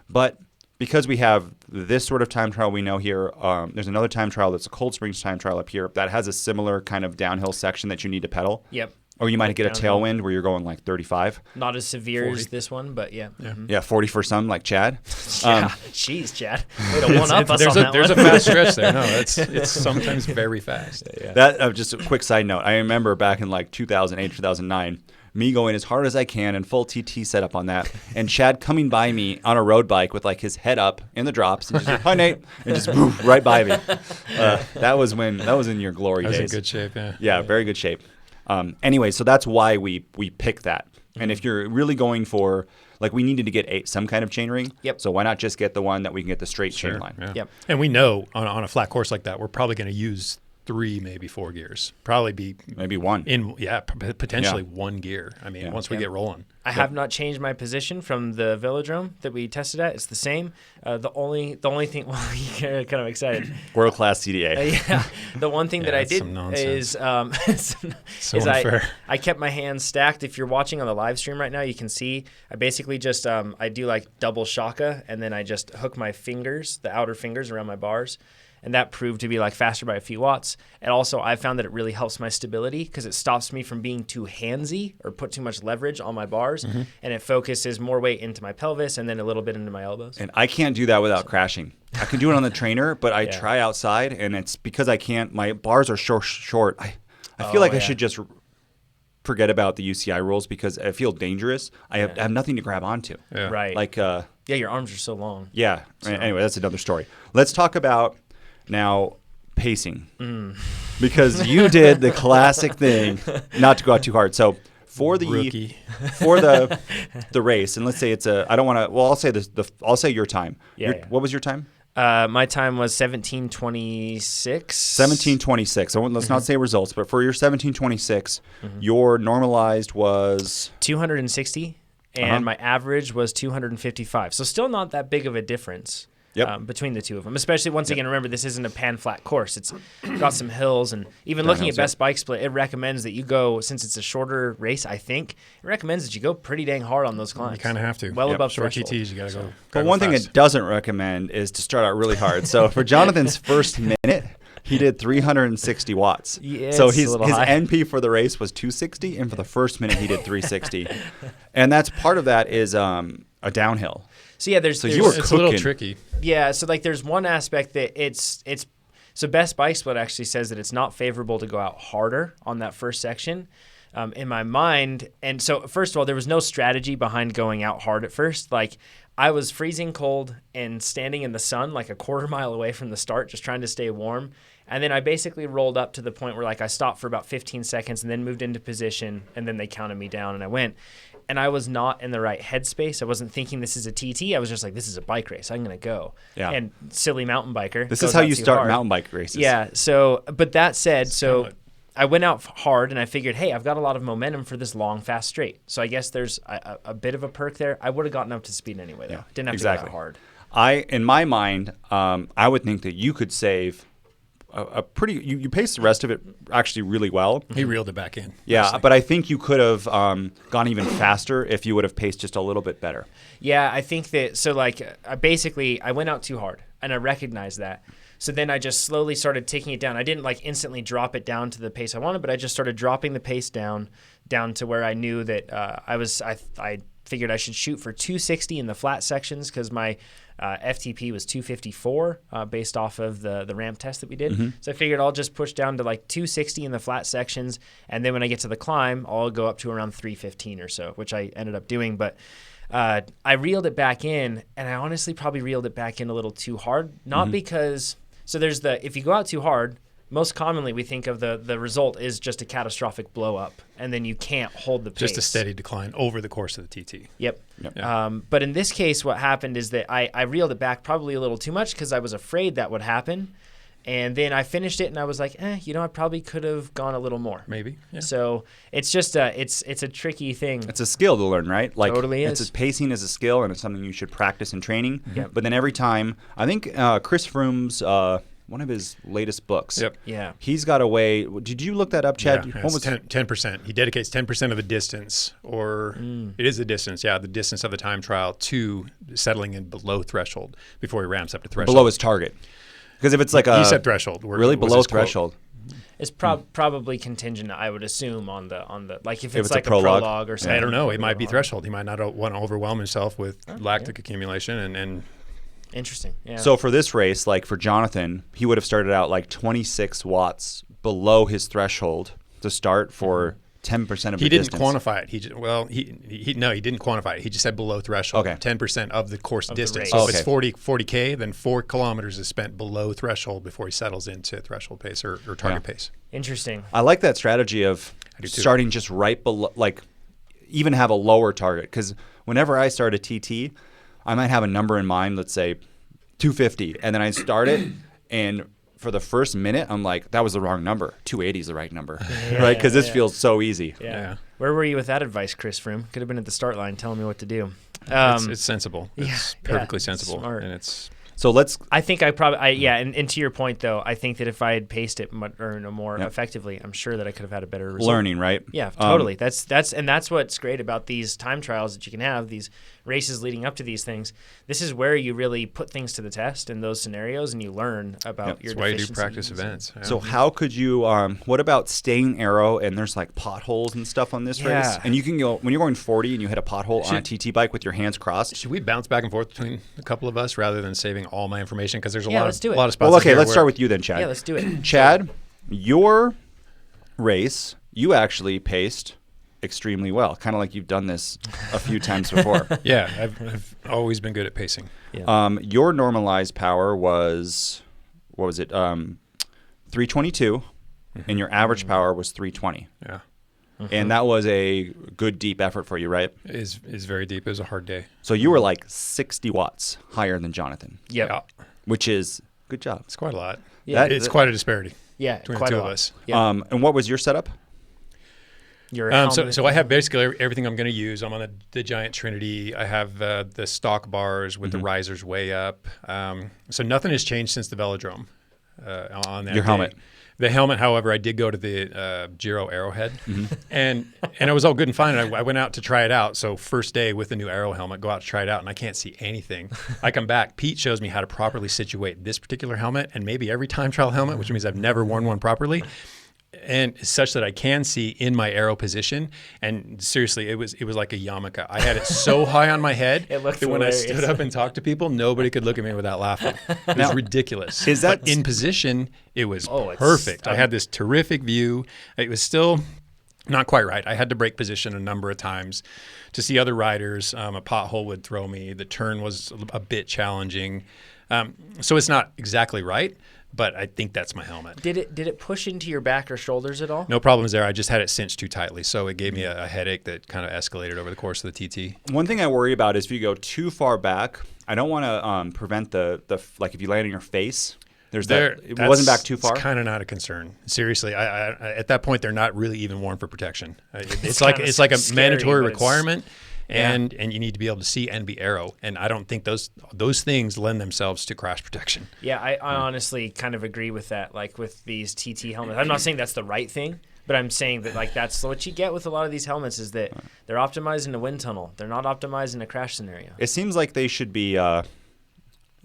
But... because we have this sort of time trial we know here, there's another time trial that's a Cold Springs time trial up here that has a similar kind of downhill section that you need to pedal. Yep. Or you might get a tailwind where you're going like 35. Not as severe 40. as this one, but yeah. Yeah, 40 for some, like Chad. Jeez, Chad. Way to one-up us on that There's one. a fast stretch there. No, it's sometimes very fast. Yeah. That just a quick side note. I remember back in like 2008, 2009, me going as hard as I can and full TT setup on that, and Chad coming by me on a road bike with like his head up in the drops and just like, hi Nate, and just woof, right by me. That was in your glory days. That was in good shape, yeah. Yeah, very good shape. Anyway, so that's why we pick that. And if you're really going for, like, we needed to get some kind of chain ring. Yep. So why not just get the one that we can get the straight chain line? Yeah. Yep. And we know on a flat course like that, we're probably going to use 3, maybe 4 gears. Probably be maybe 1. Potentially 1 gear. I mean, once we get rolling. I have not changed my position from the velodrome that we tested at. It's the same. The only thing, well, you're kind of excited. World class CDA. The one thing that I did is I kept my hands stacked. If you're watching on the live stream right now, you can see I basically just I do like double shaka, and then I just hook my fingers, the outer fingers around my bars. And that proved to be like faster by a few watts. And also I found that it really helps my stability because it stops me from being too handsy or put too much leverage on my bars. And it focuses more weight into my pelvis and then a little bit into my elbows. And I can't do that without crashing. I can do it on the trainer, but I try outside, and it's because I can't. My bars are short. I feel like I should just forget about the UCI rules because I feel dangerous. I have nothing to grab onto. Yeah. Right. Like your arms are so long. Yeah. So. Anyway, that's another story. Let's talk about now pacing. because you did the classic thing, not to go out too hard. So for the Rookie. for the race, and let's say it's a, I don't want to. Well, I'll say this. I'll say your time. What was your time? My time was 17:26. 17:26. So let's not say results, but for your 17:26, your normalized was 260, and my average was 255. So still not that big of a difference. Between the two of them, especially once again, remember this isn't a pan flat course. It's got some hills, and even looking at Best Bike Split, it recommends that you go, since it's a shorter race, I think, it recommends that you go pretty dang hard on those climbs. You kind of have to. Well above short threshold. TTs, you got to go. But one thing it doesn't recommend is to start out really hard. So for Jonathan's first minute, he did 360 watts. Yeah, so it's his a little high. NP for the race was 260, and for the first minute he did 360. And that's part of that is a downhill. So yeah, there's you were It's a little cooking. tricky. Yeah, so like there's one aspect that it's so Best Bike Split actually says that it's not favorable to go out harder on that first section. In my mind, and so first of all, there was no strategy behind going out hard at first. Like I was freezing cold and standing in the sun like a quarter mile away from the start, just trying to stay warm. And then I basically rolled up to the point where like I stopped for about 15 seconds and then moved into position, and then they counted me down and I went. And I was not in the right headspace. I wasn't thinking this is a TT. I was just like, this is a bike race. I'm going to go. Yeah. And silly mountain biker. This goes is how out you too start hard. mountain bike races. Yeah. So, but that said, so Somewhat. I went out hard and I figured, hey, I've got a lot of momentum for this long, fast straight. So I guess there's a bit of a perk there. I would have gotten up to speed anyway, though. Yeah, Didn't have exactly. to go that hard. In my mind, I would think that you could save a pretty. You paced the rest of it actually really well. He reeled it back in. Yeah, Honestly. but I think you could have gone even faster if you would have paced just a little bit better. Yeah, I think that, so like I went out too hard and I recognized that. So then I just slowly started taking it down. I didn't like instantly drop it down to the pace I wanted, but I just started dropping the pace down to where I knew that I figured I should shoot for 260 in the flat sections because my FTP was 254 based off of the ramp test that we did. So I figured I'll just push down to like 260 in the flat sections, and then when I get to the climb, I'll go up to around 315 or so, which I ended up doing. But I reeled it back in, and I honestly probably reeled it back in a little too hard, not because – so there's if you go out too hard, most commonly we think of the result is just a catastrophic blow up, and then you can't hold the pace. Just a steady decline over the course of the TT. Yep. Yeah. But in this case, what happened is that I reeled it back probably a little too much because I was afraid that would happen. And then I finished it, and I was like, I probably could have gone a little more. Maybe. Yeah. So it's just it's a tricky thing. It's a skill to learn, right? Like Totally is. Pacing is a skill, and it's something you should practice in training. Yep. But then every time, I think Chris Froome's one of his latest books. Yep. Yeah. He's got a way. Did you look that up, Chad? Yeah, What it's was 10%. He dedicates 10% of the distance, or it is the distance, the distance of the time trial to settling in below threshold before he ramps up to threshold. below his target? Because if it's like He said threshold. really was below his quote. threshold. It's probably contingent, I would assume, on the like if it's it's a like a prologue. prologue or something. I don't know. It might be threshold. He might not want to overwhelm himself with lactic accumulation and Interesting. Yeah. So for this race, like for Jonathan, he would have started out like 26 watts below his threshold to start for 10% of the he didn't distance. quantify it. He didn't quantify it. He just said below threshold. Okay. 10% of the course Of the distance. race. So Okay. if it's 40K, then 4 kilometers is spent below threshold before he settles into threshold pace or target pace. Interesting. I like that strategy of I do too. starting just right below, like even have a lower target. Because whenever I start a TT, I might have a number in mind, let's say 250, and then I start it, and for the first minute, I'm like, that was the wrong number. 280 is the right number, right? Because this feels so easy. Yeah. Where were you with that advice, Chris Froome? Could have been at the start line telling me what to do. It's sensible. It's yeah, perfectly it's sensible. smart. And it's So let's. I think and to your point though, I think that if I had paced it more effectively, I'm sure that I could have had a better result. Learning, right? Yeah, totally. That's what's great about these time trials that you can have, these races leading up to these things. This is where you really put things to the test in those scenarios, and you learn about your that's why you do deficiencies. practice events. Yeah. So how could you? What about staying arrow? And there's like potholes and stuff on this race, Yeah. and you can go when you're going 40 and you hit a pothole on a TT bike with your hands crossed. Should we bounce back and forth between a couple of us rather than saving all my information? Because there's a let's do it. lot of spots. Well, okay, in there let's where- start with you then, Chad. Yeah, let's do it. Chad, your race, you actually paced extremely well, kind of like you've done this a few times before. Yeah, I've always been good at pacing. Yeah. Your normalized power was, what was it, 322, and your average power was 320. Yeah. And that was a good deep effort for you, right? Is very deep. It was a hard day. So you were like 60 watts higher than Jonathan, Yep. Yeah. which is good job. It's quite a lot. Yeah. It's quite a disparity Yeah, between quite the a two lot. of us. Yeah. And what was your setup? Your So helmet. I have basically everything I'm going to use. I'm on the giant Trinity. I have the stock bars with the risers way up. So nothing has changed since the velodrome on that Your day. helmet. The helmet, however, I did go to the Giro Arrowhead, and it was all good and fine. I went out to try it out. So first day with the new Arrow helmet, go out to try it out, and I can't see anything. I come back. Pete shows me how to properly situate this particular helmet, and maybe every time trial helmet, which means I've never worn one properly. And such that I can see in my arrow position. And seriously, it was like a yarmulke. I had it so high on my head It looked that when I hilarious. stood up and talked to people, nobody could look at me without laughing. It was ridiculous. Is that- But in position, it was it's perfect. I had this terrific view. It was still not quite right. I had to break position a number of times to see other riders. A pothole would throw me. The turn was a bit challenging. So it's not exactly right. But I think that's my helmet. Did it push into your back or shoulders at all? No problems there. I just had it cinched too tightly, so it gave me a headache that kind of escalated over the course of the TT. One thing I worry about is if you go too far back, I don't want to prevent the like if you land on your face. There's that. It wasn't back too far. It's kind of not a concern. Seriously, I at that point they're not really even worn for protection. It's like a scary, mandatory but it's- requirement. And you need to be able to see and be arrow, and I don't think those things lend themselves to crash protection. Yeah, I honestly kind of agree with that. Like with these TT helmets, I'm not saying that's the right thing, but I'm saying that like that's what you get with a lot of these helmets is that they're optimized in a wind tunnel. They're not optimized in a crash scenario. It seems like they should be.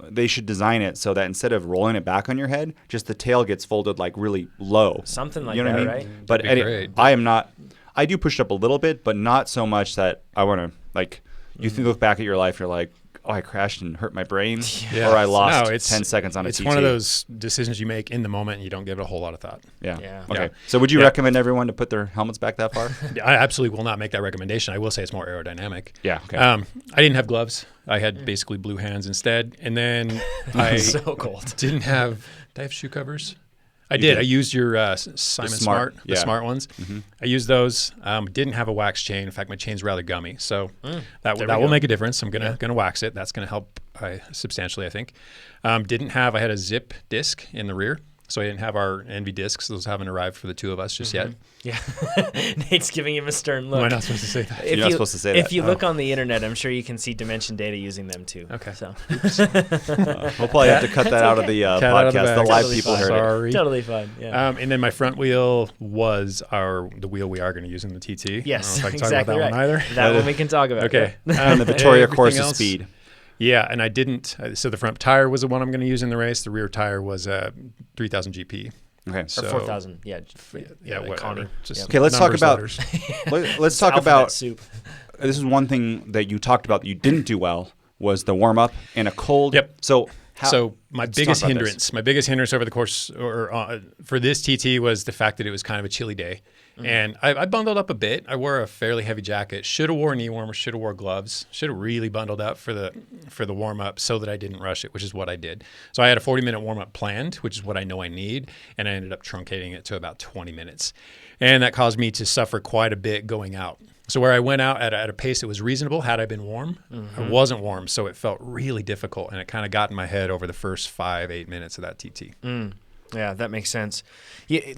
They should design it so that instead of rolling it back on your head, just the tail gets folded like really low. Something like you know that, what I mean? right? But That'd be great. I am not. I do push it up a little bit, but not so much that I want to like. You look back at your life, you're like, oh, I crashed and hurt my brain, or I lost 10 seconds on a TT. It's one of those decisions you make in the moment, and you don't give it a whole lot of thought. Yeah. Yeah. Okay. Yeah. So would you Yeah. recommend everyone to put their helmets back that far? I absolutely will not make that recommendation. I will say it's more aerodynamic. Yeah, okay. I didn't have gloves. I had basically blue hands instead, and then I So cold. didn't have. Did I have shoe covers? I did. I used your Simon Smart, the yeah. smart ones. I used those. Didn't have a wax chain. In fact, my chain's rather gummy, so that we will go. make a difference. I'm gonna wax it. That's gonna help substantially, I think. I had a zip disc in the rear, so I didn't have our NV discs. Those haven't arrived for the two of us just yet. Yeah. Nate's giving him a stern look. Am I not supposed to say that? If You're not supposed to say If that. you look on the internet, I'm sure you can see Dimension Data using them too. Okay. So We'll probably have to cut that out of the Cat out of the podcast. The bag. live Totally people fine. heard it. Sorry. totally fine. Yeah. And then my front wheel was the wheel we are going to use in the TT. Yes, I don't know if I can exactly talk about right. that one either. That one we can talk about. Okay. And the Victoria Everything course of else- speed. Yeah, and I didn't. So the front tire was the one I'm going to use in the race. The rear tire was 3000 GP. Okay. Or So 4,000. Yeah. yeah, whatever. Connie. Just Yep. Okay, let's talk numbers, about letters. let's talk Alphabet about soup. this is one thing that you talked about that you didn't do well was the warm up in a cold. Yep. So So my let's biggest talk about hindrance over the course for this TT was the fact that it was kind of a chilly day. And I bundled up a bit. I wore a fairly heavy jacket. Should have wore knee warmers. Should have wore gloves. Should have really bundled up for the warm up so that I didn't rush it, which is what I did. So I had a 40-minute warm up planned, which is what I know I need, and I ended up truncating it to about 20 minutes, and that caused me to suffer quite a bit going out. So where I went out at a pace that was reasonable, had I been warm, I wasn't warm, so it felt really difficult, and it kind of got in my head over the first 5-8 minutes of that TT. Yeah, that makes sense.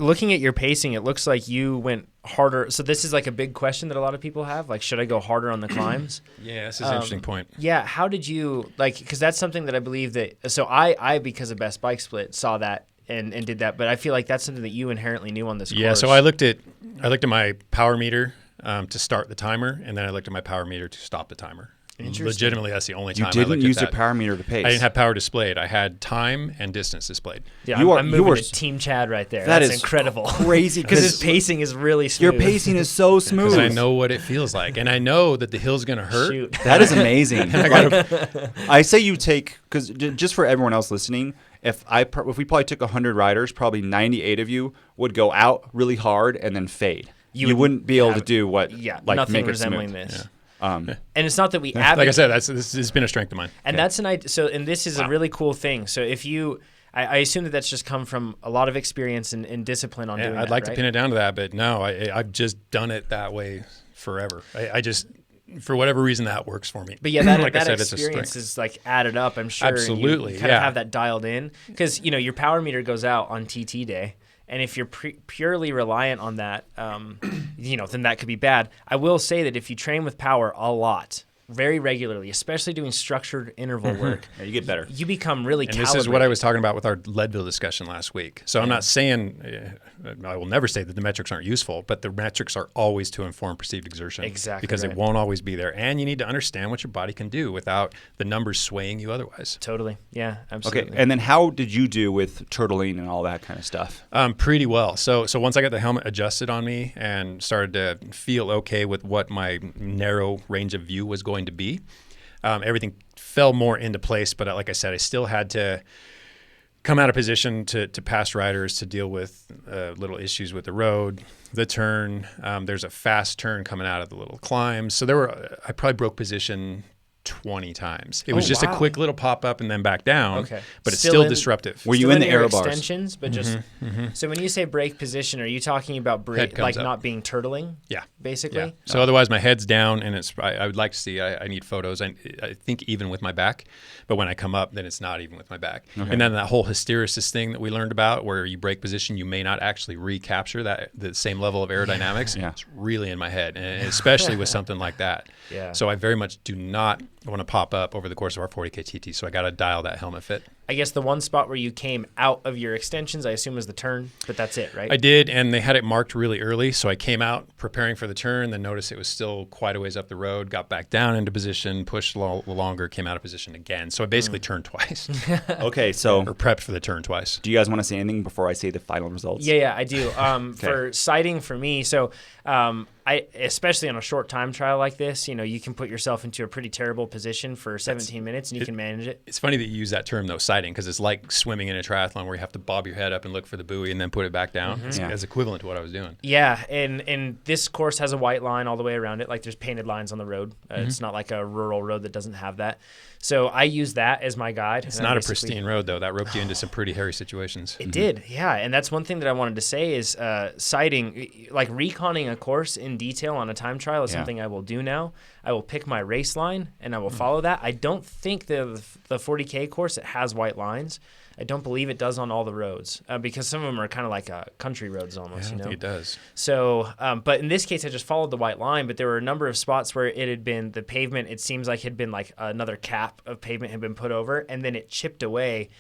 Looking at your pacing, it looks like you went harder. So this is like a big question that a lot of people have. Like, should I go harder on the climbs? Yeah, this is an interesting point. Yeah. How did you because that's something that I believe that. So I because of Best Bike Split saw that and did that, but I feel like that's something that you inherently knew on this course. Yeah, so I looked at my power meter to start the timer, and then I looked at my power meter to stop the timer. Interesting. Legitimately, that's the only time you I didn't looked use at your that. power meter to pace. I didn't have power displayed. I had time and distance displayed. Yeah, You I'm are- moving you are to Team Chad right there. That That's is incredible. crazy because his 'cause pacing is really smooth. Your pacing is so smooth. Because I know what it feels like, and I know that the hill's going to hurt. Shoot. That is amazing. I say you take because just for everyone else listening, if we probably took 100 riders, probably 98 of you would go out really hard and then fade. You wouldn't be able to do what nothing make it resembling smooth. this. Yeah. And it's not that we Like I said, this has been a strength of mine. And that's an idea. So, and this is a really cool thing. So, if you, I assume that that's just come from a lot of experience and discipline on doing that, I'd like right? to pin it down to that, but no, I've just done it that way forever. I just, for whatever reason, that works for me. But yeah, that, like that I said, it's a experience strength. is like added up, I'm sure. Absolutely, And you kind of yeah. have that dialed in because, you know, your power meter goes out on TT day. And if you're purely reliant on that, you know, then that could be bad. I will say that if you train with power a lot, very regularly, especially doing structured interval work, Yeah, you get better. you become really And calibrated. this is what I was talking about with our Leadville discussion last week. So I'm not saying, I will never say that the metrics aren't useful, but the metrics are always to inform perceived exertion. Exactly Because right. it won't always be there. And you need to understand what your body can do without the numbers swaying you otherwise. Totally. Yeah, absolutely. Okay, and then how did you do with turtling and all that kind of stuff? Pretty well. So once I got the helmet adjusted on me and started to feel okay with what my narrow range of view was going to be, everything fell more into place. But like I said, I still had to come out of position to pass riders, to deal with little issues with the road, the turn. There's a fast turn coming out of the little climbs. So I probably broke position 20 times. It was just a quick little pop up and then back down. Okay. But it's Still still in- disruptive. Were you Still in the your aero bars? extensions, but just so when you say break position, are you talking about Head comes like up. not being turtling? Yeah. Basically. Yeah. So otherwise, my head's down, and I would like to see. I need photos. I think even with my back, but when I come up, then it's not even with my back. Okay. And then that whole hysteresis thing that we learned about, where you break position, you may not actually recapture the same level of aerodynamics. Yeah. It's really in my head, and especially with something like that. Yeah. So I very much do not want to pop up over the course of our 40K TT. So I got to dial that helmet fit. I guess the one spot where you came out of your extensions, I assume, was the turn, but that's it, right? I did, and they had it marked really early, so I came out preparing for the turn, then noticed it was still quite a ways up the road, got back down into position, pushed longer, came out of position again. So I basically turned twice, Okay, so or prepped for the turn twice. do you guys want to say anything before I say the final results? Yeah, I do. For sighting for me, so I especially on a short time trial like this, you know, you can put yourself into a pretty terrible position for 17 minutes and you can manage it. It's funny that you use that term, though, sighting, because it's like swimming in a triathlon where you have to bob your head up and look for the buoy and then put it back down. It's equivalent to what I was doing. Yeah, and this course has a white line all the way around it. Like there's painted lines on the road. It's not like a rural road that doesn't have that. So I use that as my guide. It's not a pristine road, though. That roped you into some pretty hairy situations. It did, yeah. And that's one thing that I wanted to say is sighting, like reconning a course in detail on a time trial is something I will do now. I will pick my race line and I will follow that. I don't think the 40K course, it has white lines. I don't believe it does on all the roads because some of them are kind of like country roads almost, I don't think it does. So, but in this case, I just followed the white line, but there were a number of spots where it had been, the pavement, it seems like had been like another cap of pavement had been put over and then it chipped away.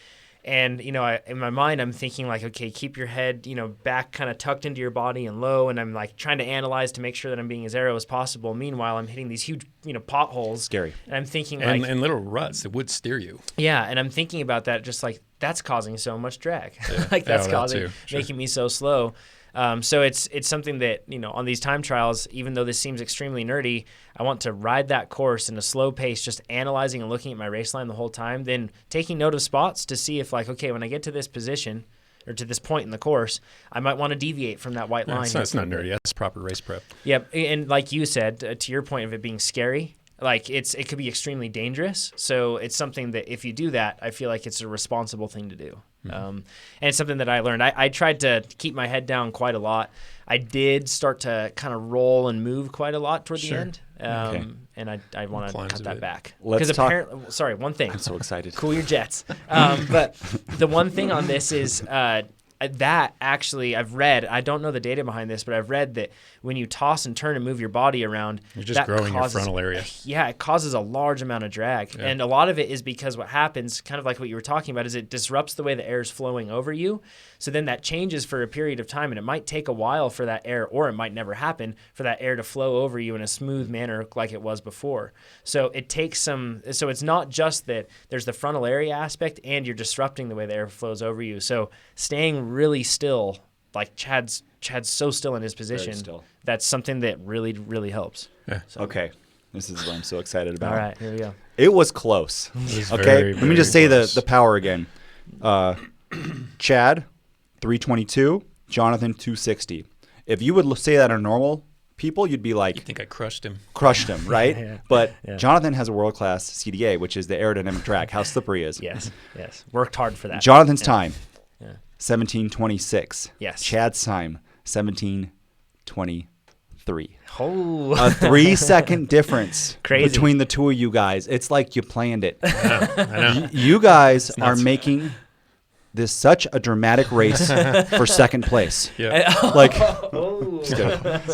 And, you know, in my mind, I'm thinking like, okay, keep your head, you know, back kind of tucked into your body and low. And I'm like trying to analyze to make sure that I'm being as aero as possible. Meanwhile, I'm hitting these huge, you know, potholes. Scary. And I'm thinking like. And little ruts that would steer you. Yeah. And I'm thinking about that just like, that's causing so much drag. Like that's making me so slow. So it's something that, you know, on these time trials, even though this seems extremely nerdy, I want to ride that course in a slow pace, just analyzing and looking at my race line the whole time, then taking note of spots to see if like, okay, when I get to this position or to this point in the course, I might want to deviate from that white line. It's not nerdy. That's proper race prep. Yep. And like you said, to your point of it being scary, like it could be extremely dangerous. So it's something that if you do that, I feel like it's a responsible thing to do. And it's something that I learned. I tried to keep my head down quite a lot. I did start to kind of roll and move quite a lot toward the end. And I want to cut that back. Let's talk. Apparently, sorry, one thing. I'm so excited. Cool your jets. But the one thing on this is that actually I've read, I don't know the data behind this, but I've read that when you toss and turn and move your body around, you're just growing your frontal area. Yeah, it causes a large amount of drag. Yeah. And a lot of it is because what happens, kind of like what you were talking about, is it disrupts the way the air is flowing over you. So then that changes for a period of time, and it might take a while for that air, or it might never happen, for that air to flow over you in a smooth manner like it was before. So it takes so it's not just that there's the frontal area aspect and you're disrupting the way the air flows over you. So staying really still, like Chad's so still in his position, that's something that really, really helps. Yeah. So. Okay. This is what I'm so excited about. All right, here we go. It was close. Okay, let me just say the power again. Chad, 322. Jonathan, 260. If you would say that on a normal people, you'd be like, You think I crushed him? right? Yeah. But Yeah. Jonathan has a world-class CDA, which is the aerodynamic drag, how slippery he is. Yes. Worked hard for that. Jonathan's Yeah. time, Yeah. 17:26. Yes. Chad's time, 17:23. Oh. A 3-second difference Crazy. between the two of you guys. It's like you planned it. I know. You guys are nuts. making this such a dramatic race for second place. Yeah. Like,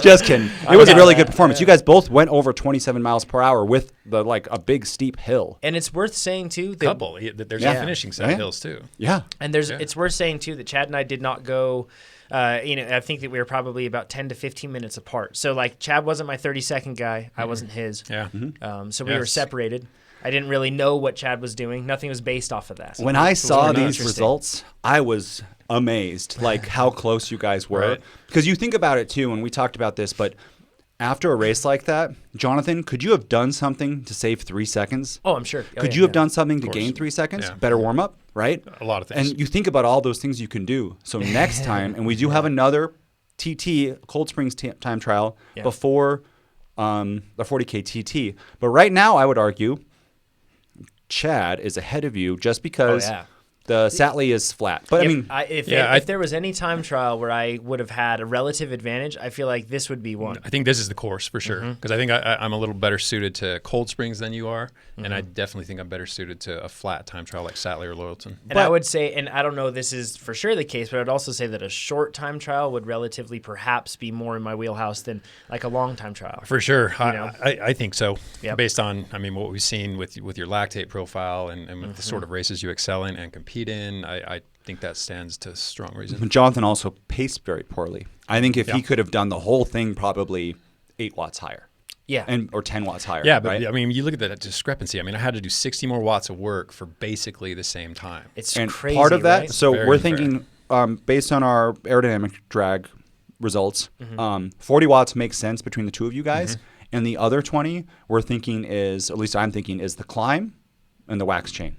just kidding. It was a really good performance. You guys both went over 27 miles per hour with a big steep hill. And it's worth saying too that Couple. There's Yeah. a finishing set Yeah. of hills too. Yeah. And it's worth saying too that Chad and I did not go. I think that we were probably about 10 to 15 minutes apart. So like Chad wasn't my 30-second guy. I wasn't his. Yeah. So we were Yes. separated. I didn't really know what Chad was doing. Nothing was based off of that. So When I saw really these interesting. results, I was amazed, like how close you guys were. Right. Because you think about it too, and we talked about this, but after a race like that, Jonathan, could you have done something to save 3 seconds? Oh, I'm sure. Could you have done something to gain 3 seconds? Yeah. Better warm up, right? A lot of things. And you think about all those things you can do. So next time, and we do have another TT, Cold Springs time trial Yeah. before the 40K TT. But right now, I would argue Chad is ahead of you just because Oh, yeah. the Satley is flat. But I mean, if there was any time trial where I would have had a relative advantage, I feel like this would be one. I think this is the course for sure because I think I'm a little better suited to Cold Springs than you are, and I definitely think I'm better suited to a flat time trial like Satley or Loyalton. And I would say, and I don't know if this is for sure the case, but I'd also say that a short time trial would relatively perhaps be more in my wheelhouse than like a long time trial. For sure, know? I think so. Yep. Based on, what we've seen with your lactate profile and with the sort of races you excel in and compete in, I think that stands to strong reason. Jonathan also paced very poorly. I think if he Yeah. could have done the whole thing probably 8 watts higher. Yeah. Or 10 watts higher. Yeah, but right? you look at that discrepancy. I had to do 60 more watts of work for basically the same time. It's And crazy. part of that, right? so Very we're unfair. thinking based on our aerodynamic drag results, Mm-hmm. 40 watts makes sense between the two of you guys. And the other 20 we're thinking is, at least I'm thinking, is the climb and the wax chain.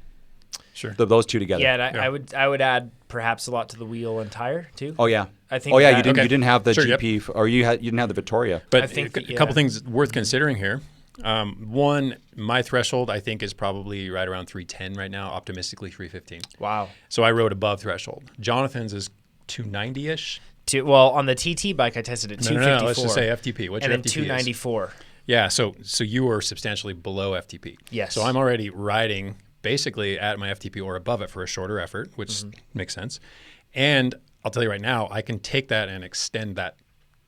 Sure. Those two together. Yeah, and I would add perhaps a lot to the wheel and tire too. Oh yeah. I think Oh yeah, that- you Okay. didn't have the Sure, GP or you didn't have the Victoria. But I think a couple things worth considering here. One, my threshold I think is probably right around 310 right now, optimistically 315. Wow. So I rode above threshold. Jonathan's is 290-ish. Well, on the TT bike, I tested at 254. No, let's just say FTP. What's and your then FTP 294. Yeah, so you were substantially below FTP. Yes. So I'm already riding basically at my FTP or above it for a shorter effort, which makes sense. And I'll tell you right now, I can take that and extend that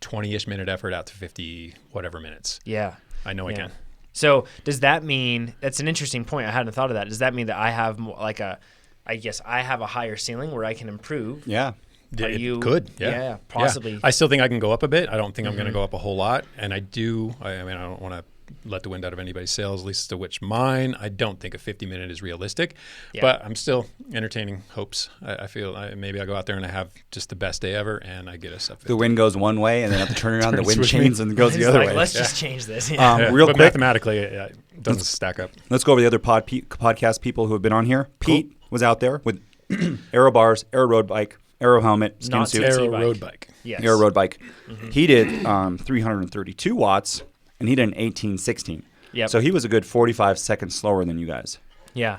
20-ish minute effort out to 50 whatever minutes. Yeah. I know I can. So does that mean, that's an interesting point. I hadn't thought of that. Does that mean that I have more, I guess I have a higher ceiling where I can improve? Yeah. Are It you- could, yeah. Yeah, possibly. I still think I can go up a bit. I don't think I'm going to go up a whole lot. And I do, I don't want to let the wind out of anybody's sails, at least to which mine. I don't think a 50-minute is realistic. Yeah. But I'm still entertaining hopes. I feel maybe I go out there and I have just the best day ever and I get a sub 50. The wind goes one way and then at the turnaround the Turns wind with me. changes and goes the It's other like, way. let's just change this. Real but quick, mathematically, it doesn't stack up. let's go over the other podcast people who have been on here. Pete was out there with aero bars, aero road bike, aero helmet, skin Not suit, TT Aero bike. road bike. Yes. aero road bike. He did 332 watts and he did an 1816. Yep. So he was a good 45 seconds slower than you guys. Yeah.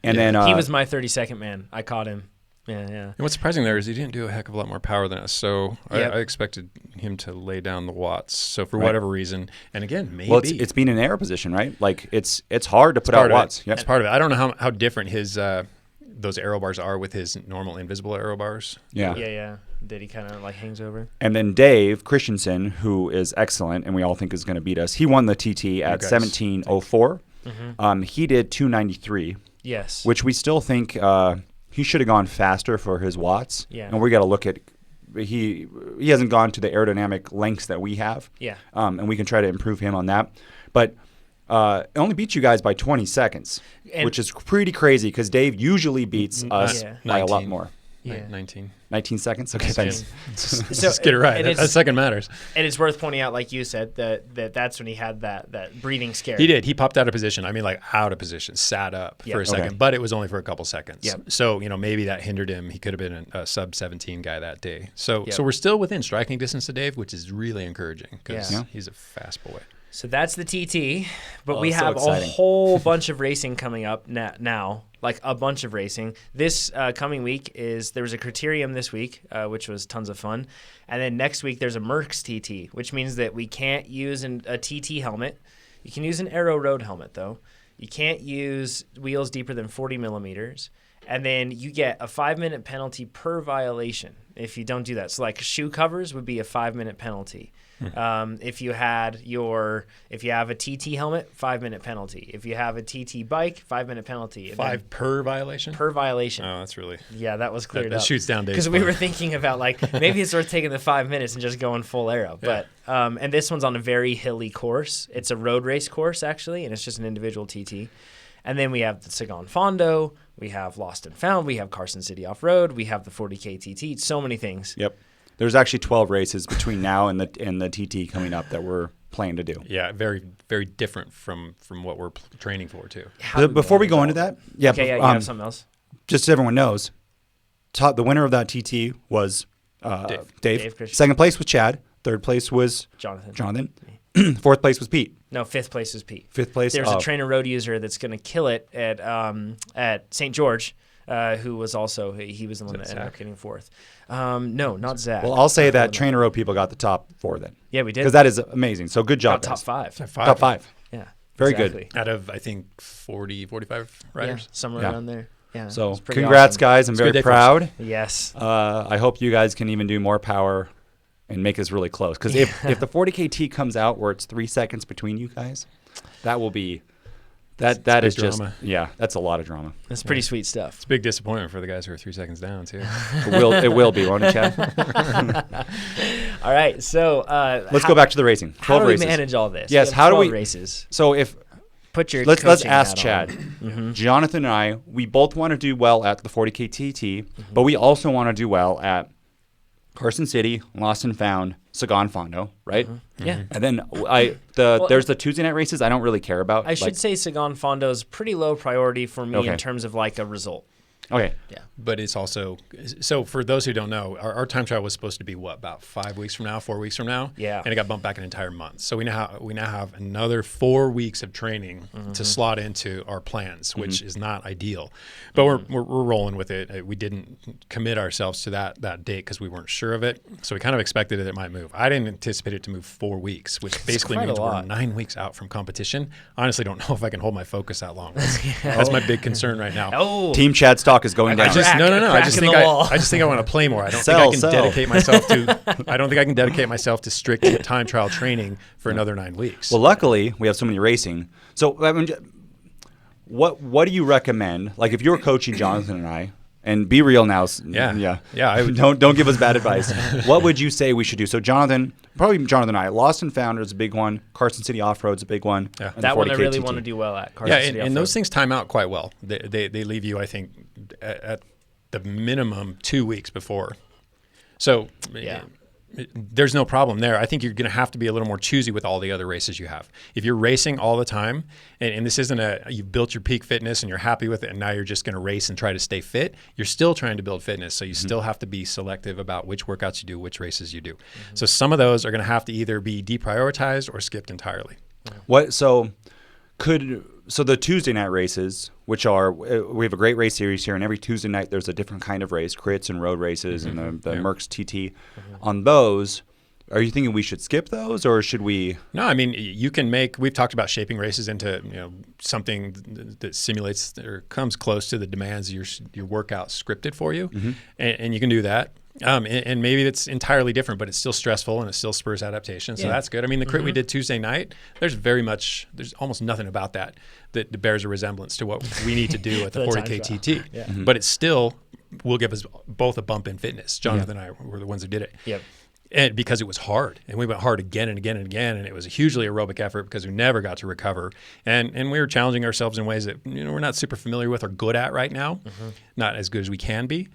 And then he was my 32nd man. I caught him. Yeah. And what's surprising there is he didn't do a heck of a lot more power than us. So Yep. I expected him to lay down the watts. So for Right. whatever reason, and again, maybe. well, it's being in air position, right? Like it's hard to put out part of watts. it. Yep. That's part of it. I don't know how different his those aero bars are with his normal invisible aero bars. Yeah. That he kind of like hangs over. And then Dave Christensen, who is excellent and we all think is going to beat us, he won the TT at guys. 17:04. He did 293, Yes. which we still think he should have gone faster for his watts. Yeah. And we got to look at he hasn't gone to the aerodynamic lengths that we have. Yeah. And we can try to improve him on that. But it only beats you guys by 20 seconds, And- which is pretty crazy because Dave usually beats us Yeah. by a lot 19. more. Yeah. 19. 19 seconds? Okay, thanks. Just get it right. That second matters. And it's worth pointing out, like you said, that's when he had that breathing scare. He did. He popped out of position. I mean, like out of position, sat up for a second, but it was only for a couple seconds. Yep. So, maybe that hindered him. He could have been a sub 17 guy that day. So we're still within striking distance of Dave, which is really encouraging because he's a fast boy. So that's the TT, but we so have exciting. a whole bunch of racing coming up now, like a bunch of racing. This coming week there was a criterium this week, which was tons of fun. And then next week there's a Merckx TT, which means that we can't use a TT helmet. You can use an TrainerRoad helmet, though. You can't use wheels deeper than 40 millimeters. And then you get a 5-minute penalty per violation if you don't do that. So like shoe covers would be a 5-minute penalty. If you have a TT helmet, 5-minute penalty. If you have a TT bike, 5-minute penalty. And 5 per violation? Per violation. Oh, that's really... Yeah, that was cleared that up. shoots down Dave's because we were thinking about like maybe it's worth taking the 5 minutes and just going full arrow. But and this one's on a very hilly course. It's a road race course actually, and it's just an individual TT. And then we have the Sagan Fondo, we have Lost and Found, we have Carson City Off Road, we have the 40K TT. So many things. Yep. There's actually 12 races between now and the TT coming up that we're planning to do. Yeah, very, very different from what we're training for, too. Before we go into that, you have something else? Just so everyone knows, the winner of that TT was Dave. Second place was Chad. Third place was Jonathan. Fourth place was Pete. No, fifth place was Pete. Fifth place. There's a TrainerRoad user that's going to kill it at St. George, who was also he was the one that ended up getting fourth. No, not Zach. Well, I'll say that TrainerRoad people got the top 4 then. Yeah, we did. Because that is amazing. So good job, top 5. Top 5. Yeah. Very exactly. good. Out of, I think, 40, 45 riders. Yeah, somewhere around there. Yeah. So congrats, awesome. guys. I'm very proud. Yes. I hope you guys can even do more power and make this really close. Because if the 40K T comes out where it's 3 seconds between you guys, that will be... That is just drama. That's a lot of drama. That's pretty sweet stuff. It's a big disappointment for the guys who are 3 seconds down too. It will be, won't it, Chad? All right, so let's go back to the racing. 12 how do races. we manage all this? Yes, how do we races? So if put your let's ask hat Chad. Mm-hmm. Jonathan and I, we both want to do well at the 40K TT, but we also want to do well at Carson City, Lost and Found, Sagan Fondo, right? Yeah. And then there's the Tuesday night races I don't really care about. I should say Sagan Fondo is pretty low priority for me in terms of like a result. Okay. Yeah. But it's also, so for those who don't know, our time trial was supposed to be what, about 5 weeks from now, 4 weeks from now? Yeah. And it got bumped back an entire month. So we now have another 4 weeks of training to slot into our plans, which is not ideal. But we're rolling with it. We didn't commit ourselves to that date because we weren't sure of it. So we kind of expected it might move. I didn't anticipate it to move 4 weeks, which basically means we're 9 weeks out from competition. Honestly, don't know if I can hold my focus that long. That's my big concern right now. Oh. Team Chad stock is going down. No. I just think I want to play more. I don't think I can dedicate myself to. I don't think I can dedicate myself to strict time trial training for another 9 weeks. Well, luckily we have so many racing. So, I mean, what do you recommend? Like, if you were coaching Jonathan and I, and be real now. Yeah. Don't give us bad advice. What would you say we should do? So, Jonathan and I, Lost and Found is a big one. Carson City Off Road is a big one. Yeah. That one I really want to do well at. Carson City and those things time out quite well. They leave you, I think, at the minimum 2 weeks before. So there's no problem there. I think you're going to have to be a little more choosy with all the other races you have. If you're racing all the time, and this isn't you've built your peak fitness and you're happy with it, and now you're just going to race and try to stay fit, you're still trying to build fitness. So you still have to be selective about which workouts you do, which races you do. So some of those are going to have to either be deprioritized or skipped entirely. So the Tuesday night races, which are, we have a great race series here, and every Tuesday night there's a different kind of race, crits and road races and the Merckx TT. On those, are you thinking we should skip those, or should we? No, I mean, we've talked about shaping races into something that simulates or comes close to the demands of your workout scripted for you, and you can do that. And maybe it's entirely different, but it's still stressful and it still spurs adaptation. So that's good. I mean, the crit we did Tuesday night, there's almost nothing about that bears a resemblance to what we need to do at the 40K TT. Yeah. But it still will give us both a bump in fitness. Jonathan and I were the ones who did it. Yep. And because it was hard, and we went hard again and again and again, and it was a hugely aerobic effort because we never got to recover, and we were challenging ourselves in ways that we're not super familiar with or good at right now, not as good as we can be.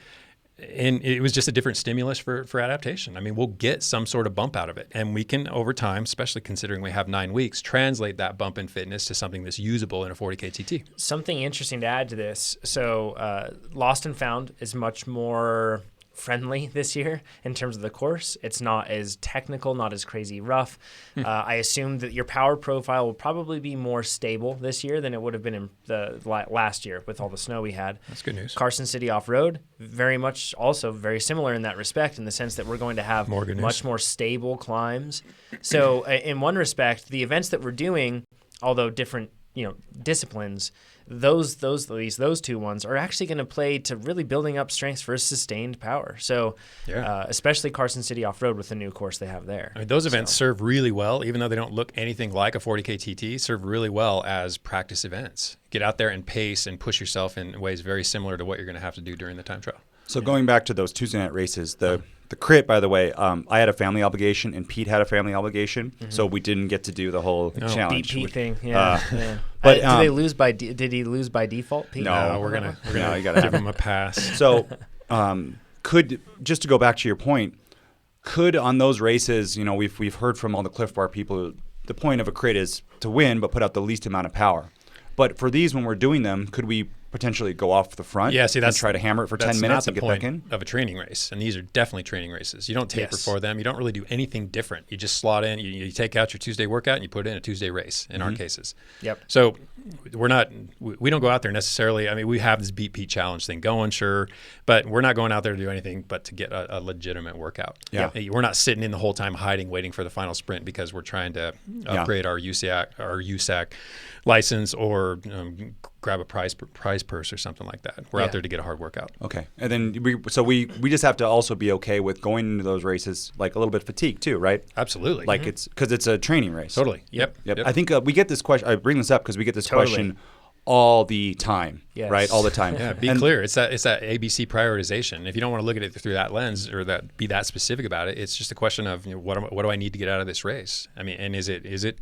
And it was just a different stimulus for adaptation. I mean, we'll get some sort of bump out of it. And we can, over time, especially considering we have 9 weeks, translate that bump in fitness to something that's usable in a 40K TT. Something interesting to add to this. So Lost and Found is much more friendly this year in terms of the course. It's not as technical, not as crazy rough. I assume that your power profile will probably be more stable this year than it would have been in the last year with all the snow we had. That's good news. Carson City Off-Road, very much also very similar in that respect, in the sense that we're going to have much more stable climbs. So in one respect, the events that we're doing, although different disciplines, those two ones are actually going to play to really building up strengths for sustained power. So especially Carson City Off-Road with the new course they have there. I mean, those events serve really well, even though they don't look anything like a 40K TT, serve really well as practice events. Get out there and pace and push yourself in ways very similar to what you're going to have to do during the time trial. So going back to those Tuesday night races, the crit, by the way, I had a family obligation and Pete had a family obligation, so we didn't get to do the whole challenge. BP thing, yeah. But did they lose by? Did he lose by default, Pete? No, we're gonna you gotta give him a pass. So, just to go back to your point, could on those races, we've heard from all the Cliff Bar people, the point of a crit is to win, but put out the least amount of power. But for these, when we're doing them, could we potentially go off the front and try to hammer it for 10 minutes and get back in? Of a training race, and these are definitely training races. You don't taper for them. You don't really do anything different. You just slot in. You take out your Tuesday workout and you put in a Tuesday race in our cases. Yep. So we don't go out there necessarily. I mean, we have this Beat Pete challenge thing going, sure, but we're not going out there to do anything but to get a legitimate workout. Yeah. We're not sitting in the whole time hiding, waiting for the final sprint because we're trying to upgrade our USAC license or grab a prize purse or something like that. We're out there to get a hard workout. Okay. And then we just have to also be okay with going into those races like a little bit fatigued too, right? Absolutely. Like it's because it's a training race. Totally. Yep. I think we get this question. I bring this up because we get this question all the time, right? All the time. Yeah. Be clear. It's that ABC prioritization. If you don't want to look at it through that lens or be that specific about it, it's just a question of what do I need to get out of this race? I mean, and is it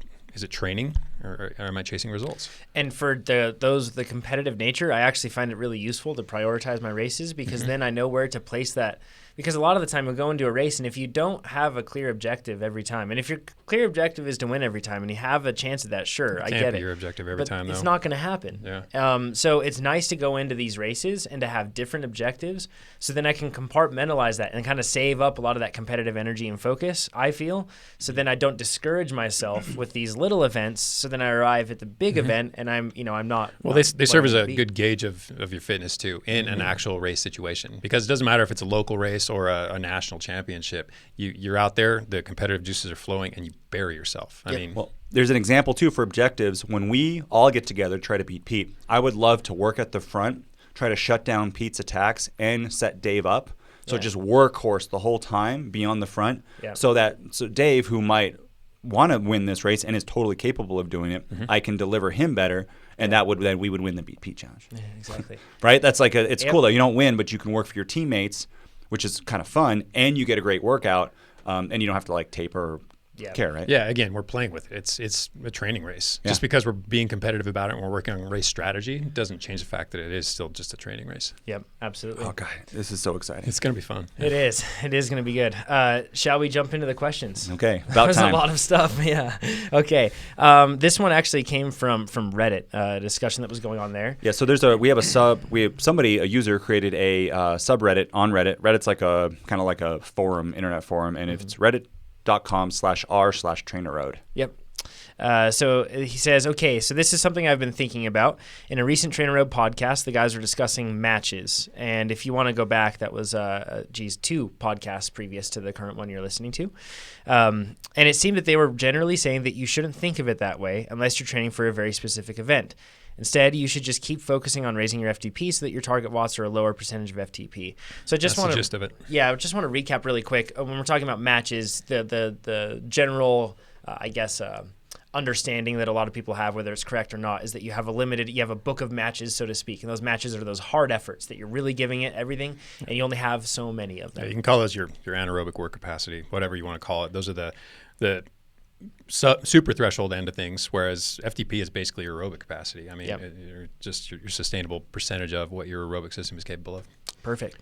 training or am I chasing results? And for the competitive nature, I actually find it really useful to prioritize my races because then I know where to place that. Because a lot of the time you'll go into a race and if you don't have a clear objective every time, and if your clear objective is to win every time and you have a chance at that, sure, I get it. Your objective every time, though. It's not going to happen. Yeah. So it's nice to go into these races and to have different objectives so then I can compartmentalize that and kind of save up a lot of that competitive energy and focus, I feel. So then I don't discourage myself with these little events. So then I arrive at the big event and I'm not. Well, they serve as a good gauge of your fitness too in an actual race situation because it doesn't matter if it's a local race or a national championship. You're out there, the competitive juices are flowing, and you bury yourself. I mean, well, there's an example too for objectives. When we all get together, try to beat Pete. I would love to work at the front, try to shut down Pete's attacks, and set Dave up. So just workhorse the whole time, be on the front, so Dave, who might want to win this race and is totally capable of doing it, I can deliver him better. And then we would win the Beat Pete challenge. Yeah, exactly. Right? That's like it's cool though. You don't win, but you can work for your teammates, which is kind of fun, and you get a great workout, and you don't have to like taper or care, right? Yeah, again, we're playing with it. It's a training race. Just because we're being competitive about it and we're working on race strategy doesn't change the fact that it is still just a training race. Yep, absolutely. Oh, God, this is so exciting. It's going to be fun. It is. It is going to be good. Shall we jump into the questions? Okay, about There's time. a lot of stuff, yeah. Okay, this one actually came from Reddit, a discussion that was going on there. Yeah, so we have a user created a subreddit on Reddit. Reddit's like a kind of like a forum, internet forum, and if it's reddit.com/r/TrainerRoad. Yep. So he says, okay, so this is something I've been thinking about. In a recent TrainerRoad podcast, the guys were discussing matches. And if you want to go back, that was, 2 podcasts previous to the current one you're listening to. And it seemed that they were generally saying that you shouldn't think of it that way unless you're training for a very specific event. Instead, you should just keep focusing on raising your FTP so that your target watts are a lower percentage of FTP. So I just want to, the gist of it. Yeah, I just want to recap really quick. When we're talking about matches, the general, understanding that a lot of people have, whether it's correct or not, is that you have a book of matches, so to speak, and those matches are those hard efforts that you're really giving it everything, and you only have so many of them. Yeah, you can call those your anaerobic work capacity, whatever you want to call it. Those are the super threshold end of things, whereas FTP is basically your aerobic capacity. I mean, your sustainable percentage of what your aerobic system is capable of. Perfect.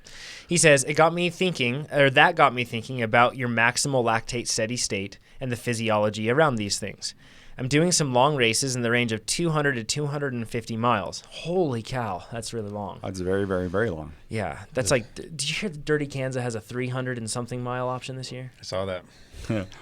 He says, that got me thinking about your maximal lactate steady state and the physiology around these things. I'm doing some long races in the range of 200 to 250 miles. Holy cow, that's really long. That's very, very, very long. Yeah, that's like, did you hear that Dirty Kansas has a 300 and something mile option this year? I saw that.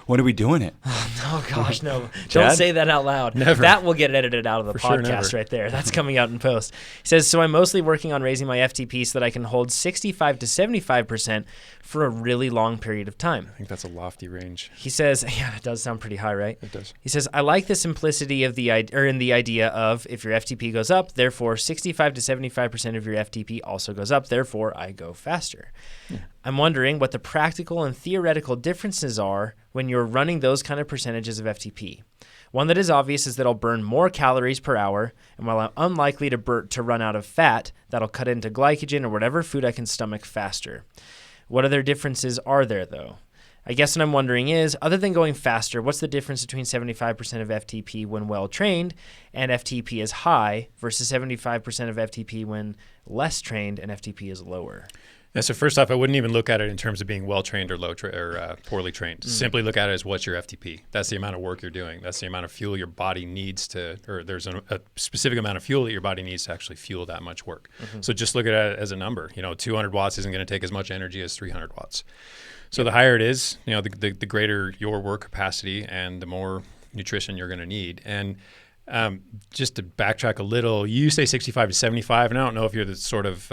When are we doing it? Oh, gosh, no. Chad? Don't say that out loud. Never. That will get edited out of the For sure, podcast never. right there. That's coming out in post. He says, so I'm mostly working on raising my FTP so that I can hold 65 to 75% for a really long period of time. I think that's a lofty range. He says, yeah, it does sound pretty high, right? It does. He says, I like the simplicity of the idea of if your FTP goes up, therefore 65 to 75% of your FTP also goes up, therefore I go faster. Yeah. I'm wondering what the practical and theoretical differences are when you're running those kind of percentages of FTP. One that is obvious is that I'll burn more calories per hour, and while I'm unlikely to run out of fat, that'll cut into glycogen or whatever food I can stomach faster. What other differences are there, though? I guess what I'm wondering is, other than going faster, what's the difference between 75% of FTP when well-trained and FTP is high versus 75% of FTP when less trained and FTP is lower? Yeah, so first off, I wouldn't even look at it in terms of being well-trained or poorly trained. Simply look at it as what's your FTP. That's the amount of work you're doing. That's the amount of fuel your body needs or there's a specific amount of fuel that your body needs to actually fuel that much work. So just look at it as a number. 200 watts isn't going to take as much energy as 300 watts. So the higher it is, the greater your work capacity and the more nutrition you're going to need. And just to backtrack a little, you say 65 to 75, and I don't know if you're the sort of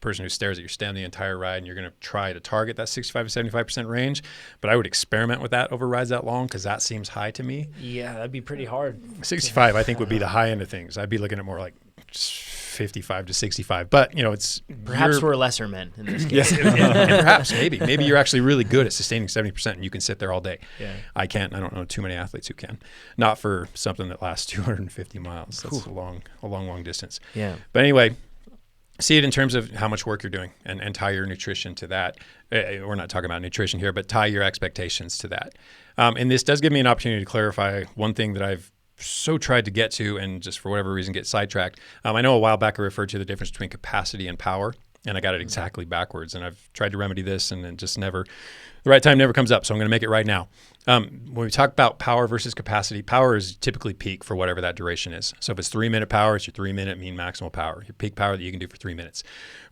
person who stares at your stem the entire ride and you're going to try to target that 65 to 75% range, but I would experiment with that over rides that long because that seems high to me. Yeah, that'd be pretty hard. 65, I think, would be the high end of things. I'd be looking at more like 55 to 65, but it's perhaps we're lesser men in this case. and perhaps maybe you're actually really good at sustaining 70% and you can sit there all day. Yeah. I can't. I don't know too many athletes who can. Not for something that lasts 250 miles. That's a long distance. Yeah. But anyway, see it in terms of how much work you're doing and tie your nutrition to that. We're not talking about nutrition here, but tie your expectations to that. And this does give me an opportunity to clarify one thing that I've so tried to get to and just for whatever reason get sidetracked. I know a while back I referred to the difference between capacity and power, and I got it exactly backwards. And I've tried to remedy this and it just the right time never comes up. So I'm going to make it right now. When we talk about power versus capacity, power is typically peak for whatever that duration is. So if it's 3-minute power, it's your 3-minute mean maximal power, your peak power that you can do for 3 minutes.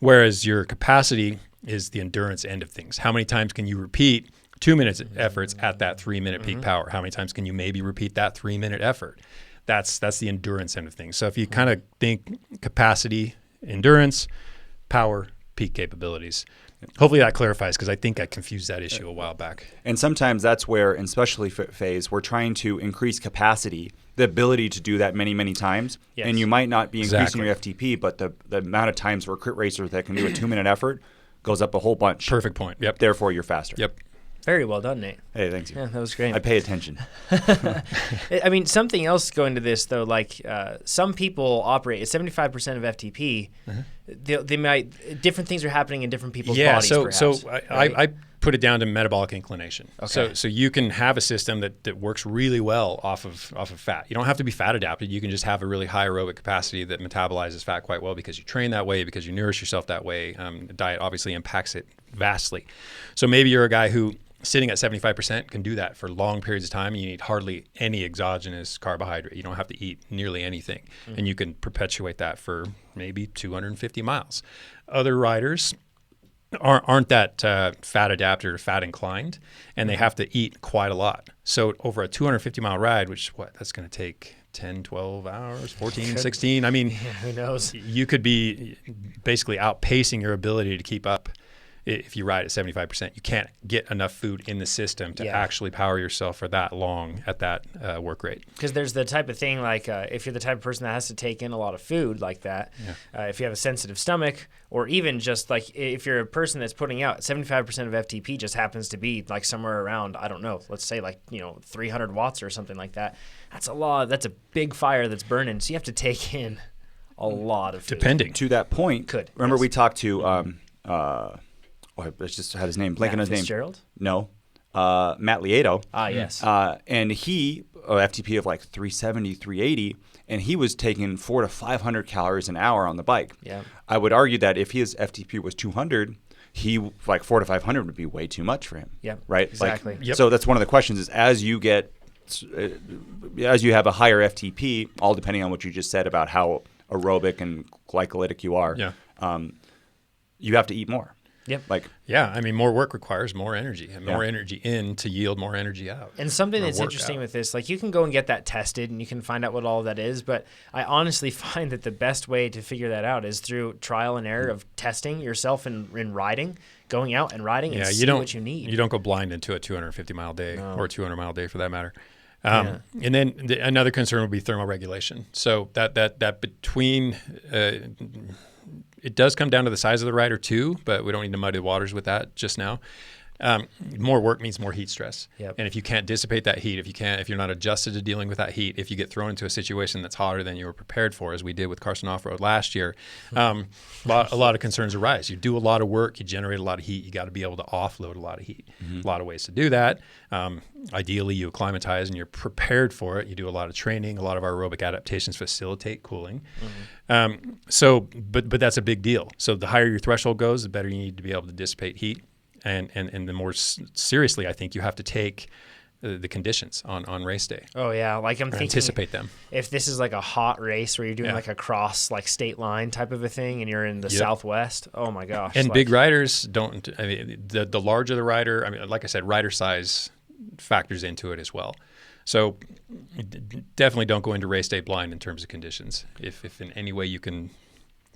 Whereas your capacity is the endurance end of things. How many times can you repeat 2 minutes efforts at that 3-minute peak power? How many times can you maybe repeat that 3-minute effort? That's the endurance end of things. So if you kind of think capacity, endurance, power, peak capabilities. Hopefully that clarifies because I think I confused that issue a while back. And sometimes that's where, in specialty phase, we're trying to increase capacity, the ability to do that many, many times. Yes. And you might not be increasing your FTP, but the amount of times for a crit racer that can do a 2-minute effort goes up a whole bunch. Perfect point. Yep. Therefore, you're faster. Yep. Very well done, Nate. Hey, thanks. Yeah, that was great. I pay attention. I mean, something else going to this, though, like some people operate at 75% of FTP. They might, different things are happening in different people's bodies, perhaps. So I put it down to metabolic inclination. Okay. So you can have a system that works really well off of fat. You don't have to be fat adapted. You can just have a really high aerobic capacity that metabolizes fat quite well because you train that way, because you nourish yourself that way. Diet obviously impacts it vastly. So maybe you're a guy who sitting at 75% can do that for long periods of time, and you need hardly any exogenous carbohydrate. You don't have to eat nearly anything, and you can perpetuate that for maybe 250 miles. Other riders aren't that fat adapted or fat inclined, and they have to eat quite a lot. So over a 250-mile ride, that's going to take 10, 12 hours, 14, 16. I mean, who knows? You could be basically outpacing your ability to keep up. If you ride at 75%, you can't get enough food in the system to actually power yourself for that long at that work rate. Because there's the type of thing like if you're the type of person that has to take in a lot of food like that, if you have a sensitive stomach, or even just like if you're a person that's putting out 75% of FTP just happens to be like somewhere around, I don't know, let's say like 300 watts or something like that. That's a lot. That's a big fire that's burning. So you have to take in a lot of food. Depending. To that point, remember we talked to I just had his name, blanking on his name. Fitzgerald? No. Matt Lieto. Ah, yes. And he, FTP of like 370, 380, and he was taking 400 to 500 calories an hour on the bike. Yeah. I would argue that if his FTP was 200, he like 400 to 500 would be way too much for him. Yeah. Right. Exactly. Like, So that's one of the questions is as you have a higher FTP, all depending on what you just said about how aerobic and glycolytic you are, you have to eat more. Yep. I mean, more work requires more energy, and more energy in to yield more energy out. And something that's interesting with this, like you can go and get that tested and you can find out what all of that is, but I honestly find that the best way to figure that out is through trial and error of testing yourself in riding, going out and riding and see what you need. You don't go blind into a 250-mile day or a 200-mile day for that matter. And then another concern would be thermoregulation. So that between it does come down to the size of the rider too, but we don't need to muddy the waters with that just now. More work means more heat stress. Yep. And if you can't dissipate that heat, if you're not adjusted to dealing with that heat, if you get thrown into a situation that's hotter than you were prepared for, as we did with Carson Off-Road last year, a lot of concerns arise. You do a lot of work, you generate a lot of heat, you got to be able to offload a lot of heat. A lot of ways to do that. Ideally, you acclimatize and you're prepared for it. You do a lot of training. A lot of our aerobic adaptations facilitate cooling. But that's a big deal. So the higher your threshold goes, the better you need to be able to dissipate heat. And the more seriously, I think you have to take the conditions on race day. Oh yeah, like I'm thinking anticipate them. If this is like a hot race where you're doing like a cross like state line type of a thing, and you're in the Southwest, oh my gosh! And big riders don't. I mean, the larger the rider, I mean, like I said, rider size factors into it as well. So definitely don't go into race day blind in terms of conditions. If in any way you can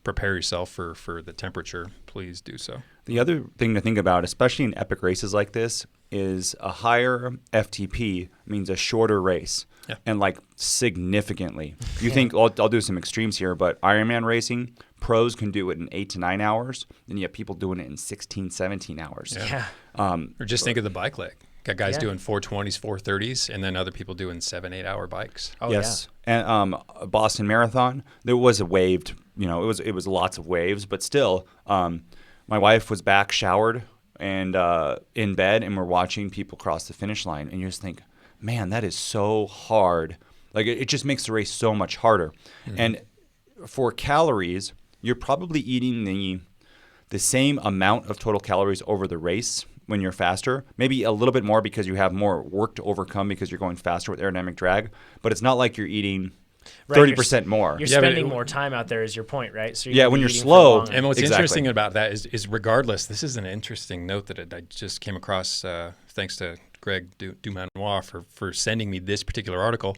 prepare yourself for the temperature, please do so. The other thing to think about, especially in epic races like this, is a higher FTP means a shorter race. Yeah. And like significantly. You think, I'll do some extremes here, but Ironman racing, pros can do it in 8 to 9 hours, and you have people doing it in 16, 17 hours. Yeah. Or just think of the bike leg. Got guys doing 420s, 430s, and then other people doing 7-8 hour bikes. Oh, yes. Yeah. And Boston Marathon, there was a waved, it was lots of waves, but still, my wife was back showered and in bed, and we're watching people cross the finish line, and you just think, man, that is so hard. Like it just makes the race so much harder. And for calories, you're probably eating the same amount of total calories over the race when you're faster, maybe a little bit more because you have more work to overcome because you're going faster with aerodynamic drag, but it's not like you're eating 30% more. You're spending more time out there is your point, right? So when you're slow. And what's interesting about that is regardless, this is an interesting note that I just came across thanks to Greg Dumanoir for sending me this particular article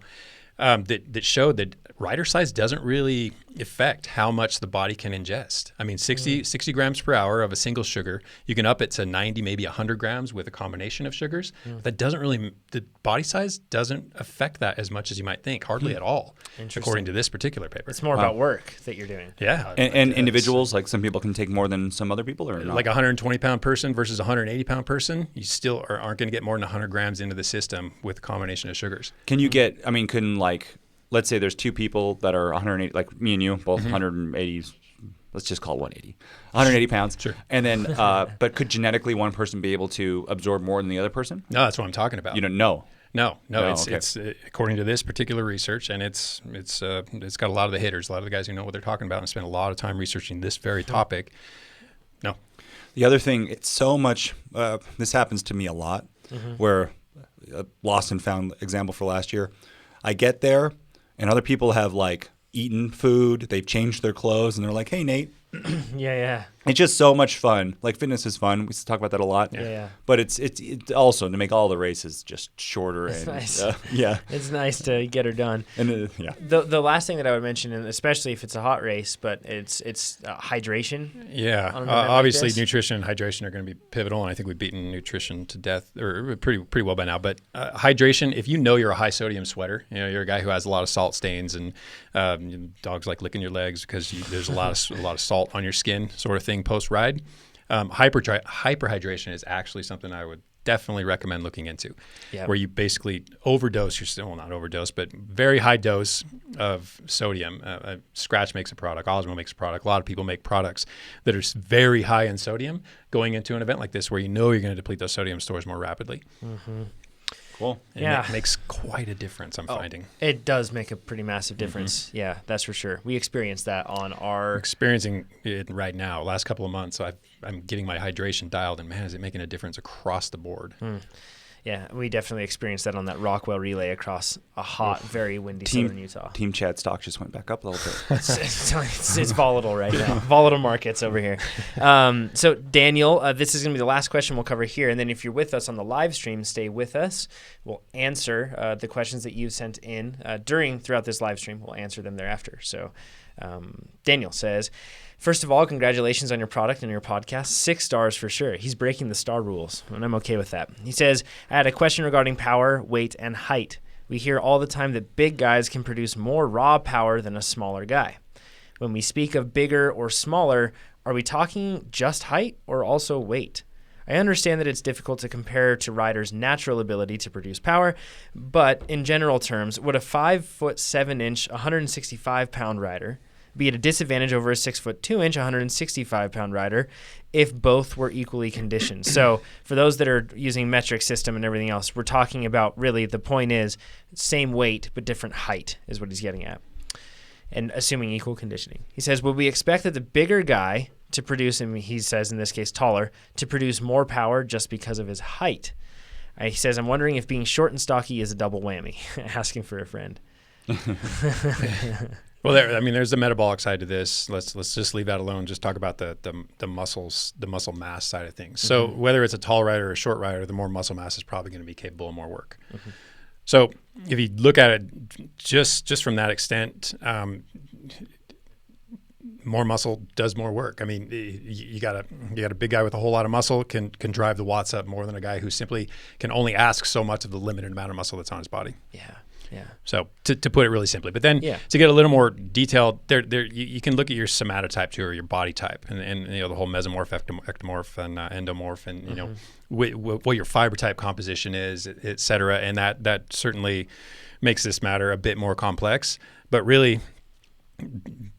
that showed that rider size doesn't really affect how much the body can ingest. I mean, 60 grams per hour of a single sugar, you can up it to 90, maybe 100 grams with a combination of sugars. That doesn't really, the body size doesn't affect that as much as you might think, hardly at all, according to this particular paper. It's more about work that you're doing. Yeah. And individuals, like some people can take more than some other people or not? Like a 120-pound person versus a 180-pound person, you still aren't going to get more than 100 grams into the system with a combination of sugars. Can you get, let's say there's two people that are 180, like me and you, both 180, let's just call it 180 pounds. Sure. And then, but could genetically one person be able to absorb more than the other person? No, that's what I'm talking about. You don't know. No, it's according to this particular research, and it's got a lot of the hitters, a lot of the guys who know what they're talking about and spend a lot of time researching this very topic. No. The other thing, it's so much, this happens to me a lot, where lost and found example for last year, I get there, and other people have eaten food, they've changed their clothes, and they're like, "Hey, Nate." Yeah. It's just so much fun. Like fitness is fun. We talk about that a lot. Yeah. But it's also to make all the races just shorter. It's nice. It's nice to get her done. And The last thing that I would mention, and especially if it's a hot race, but it's hydration. Yeah. Obviously, nutrition and hydration are going to be pivotal, and I think we've beaten nutrition to death, or pretty well by now. But hydration, if you know you're a high sodium sweater, you're a guy who has a lot of salt stains, and dogs like licking your legs because there's a lot of salt on your skin, sort of thing post ride. Hyperhydration is actually something I would definitely recommend looking into, where you basically overdose. Not overdose, but very high dose of sodium. Scratch makes a product. Osmo makes a product. A lot of people make products that are very high in sodium going into an event like this, where you're going to deplete those sodium stores more rapidly. Cool. And it makes quite a difference, I'm finding. It does make a pretty massive difference. Mm-hmm. Yeah, that's for sure. We experienced that on our... We're experiencing it right now. Last couple of months, so I'm getting my hydration dialed, and man, is it making a difference across the board. Yeah, we definitely experienced that on that Rockwell relay across a hot, very windy southern Utah. Team Chad stock just went back up a little bit. It's volatile right now. Volatile markets over here. So Daniel, this is going to be the last question we'll cover here. And then if you're with us on the live stream, stay with us. We'll answer the questions that you sent in throughout this live stream. We'll answer them thereafter. So Daniel says, first of all, congratulations on your product and your podcast. 6 stars for sure. He's breaking the star rules, and I'm okay with that. He says, I had a question regarding power, weight, and height. We hear all the time that big guys can produce more raw power than a smaller guy. When we speak of bigger or smaller, are we talking just height or also weight? I understand that it's difficult to compare to riders' natural ability to produce power, but in general terms, would a 5'7" 165-pound rider be at a disadvantage over a 6'2" 165-pound rider if both were equally conditioned? So for those that are using metric system and everything else, we're talking about really the point is same weight but different height is what he's getting at, and assuming equal conditioning. He says, would we expect that the bigger guy to produce, and he says in this case taller, to produce more power just because of his height? He says, I'm wondering if being short and stocky is a double whammy. Asking for a friend. Well, there's the metabolic side to this. Let's just leave that alone. Just talk about the muscles, the muscle mass side of things. So whether it's a tall rider or a short rider, the more muscle mass is probably going to be capable of more work. So if you look at it just from that extent, more muscle does more work. I mean, you got a big guy with a whole lot of muscle can drive the watts up more than a guy who simply can only ask so much of the limited amount of muscle that's on his body. Yeah. So to put it really simply, but then to get a little more detailed, you can look at your somatotype too, or your body type, and the whole mesomorph, ectomorph, and endomorph, and what your fiber type composition is, et cetera, and that certainly makes this matter a bit more complex. But really,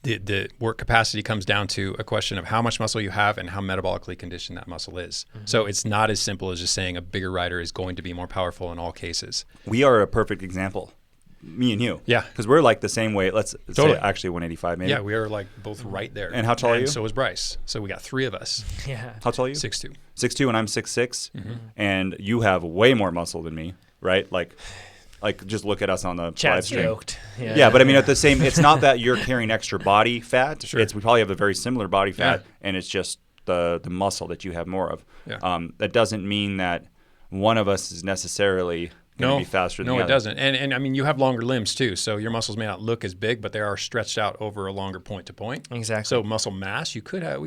the work capacity comes down to a question of how much muscle you have and how metabolically conditioned that muscle is. So it's not as simple as just saying a bigger rider is going to be more powerful in all cases. We are a perfect example. Me and you. Yeah. Because we're like the same weight. Let's say actually 185 maybe. Yeah, we are like both right there. And how tall are you? So is Bryce. So we got 3 of us. Yeah. How tall are you? 6'2". 6'2", and I'm 6'6". And you have way more muscle than me, right? Like just look at us on the live Chad's stream. joked. Yeah, but I mean at the same, it's not that you're carrying extra body fat. Sure. We probably have a very similar body fat, and it's just the muscle that you have more of. Yeah. That doesn't mean that one of us is necessarily going to be faster than the other. No, it doesn't. And I mean, you have longer limbs too, so your muscles may not look as big, but they are stretched out over a longer point to point. Exactly. So muscle mass, we could have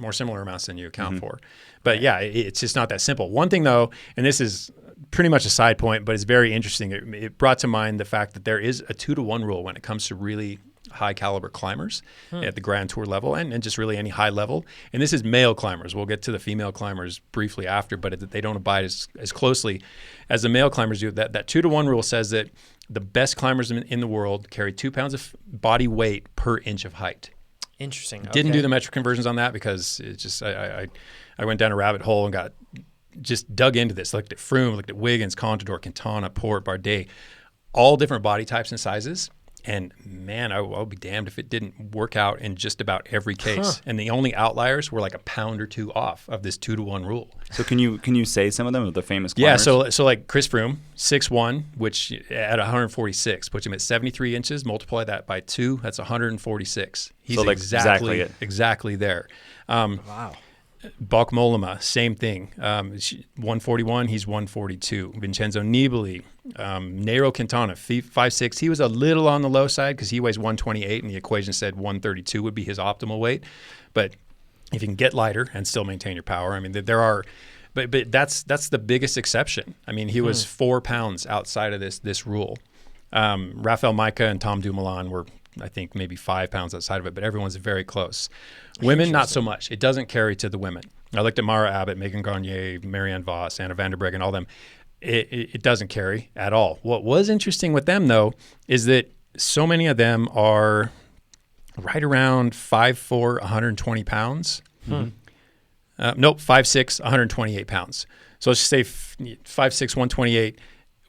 more similar amounts than you account for. But it's just not that simple. One thing though, and this is pretty much a side point, but it's very interesting. It brought to mind the fact that there is a 2-to-1 rule when it comes to really high caliber climbers at the Grand Tour level and just really any high level. And this is male climbers. We'll get to the female climbers briefly after, but they don't abide as closely as the male climbers do. That 2-to-1 rule says that the best climbers in the world carry 2 pounds of body weight per inch of height. Interesting. Didn't do the metric conversions on that because it's just I went down a rabbit hole and got just dug into this. Looked at Froome, looked at Wiggins, Contador, Quintana, Port, Bardet, all different body types and sizes. And man, I'll be damned if it didn't work out in just about every case. And the only outliers were like a pound or 2 off of this 2-to-1 rule. So can you say some of them, of the famous climbers? Yeah, so like Chris Froome, 6'1", which at 146 puts him at 73 inches. Multiply that by 2, that's 146. He's so like exactly there. Wow. Bauke Mollema, same thing. 141, he's 142. Vincenzo Nibali, Nairo Quintana, 5'6". He was a little on the low side because he weighs 128, and the equation said 132 would be his optimal weight. But if you can get lighter and still maintain your power, I mean, there are. But that's the biggest exception. I mean, he was 4 pounds outside of this rule. Rafael Majka and Tom Dumoulin were, I think, maybe 5 pounds outside of it, but everyone's very close. Women, not so much. It doesn't carry to the women. I looked at Mara Abbott, Megan Gagne, Marianne Vos, Anna van der Breggen, all them. It doesn't carry at all. What was interesting with them, though, is that so many of them are right around 5'4", 120 pounds. Nope, 5'6", 128 pounds. So let's just say 5'6", 128.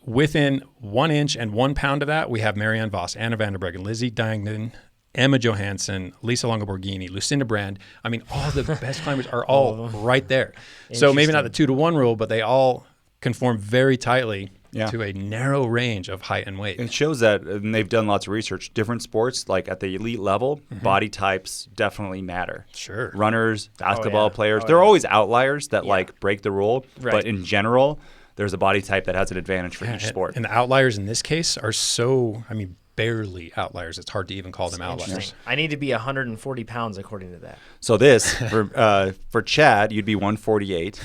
within 1 inch and 1 pound of that, we have Marianne Vos, Anna Vanderbreggen, Lizzie Dangden, Emma Johansson, Lisa Longo-Borghini, Lucinda Brand. I mean, all the best climbers are all right there. So maybe not the 2-to-1 rule, but they all conform very tightly to a narrow range of height and weight. It shows that, and they've done lots of research, different sports, like at the elite level, body types definitely matter. Sure. Runners, basketball players, there are always outliers that like break the rule, but in general, there's a body type that has an advantage for each sport. And the outliers in this case are so, I mean, barely outliers. It's hard to even call them outliers. I need to be 140 pounds according to that. So this, for Chad, you'd be 148.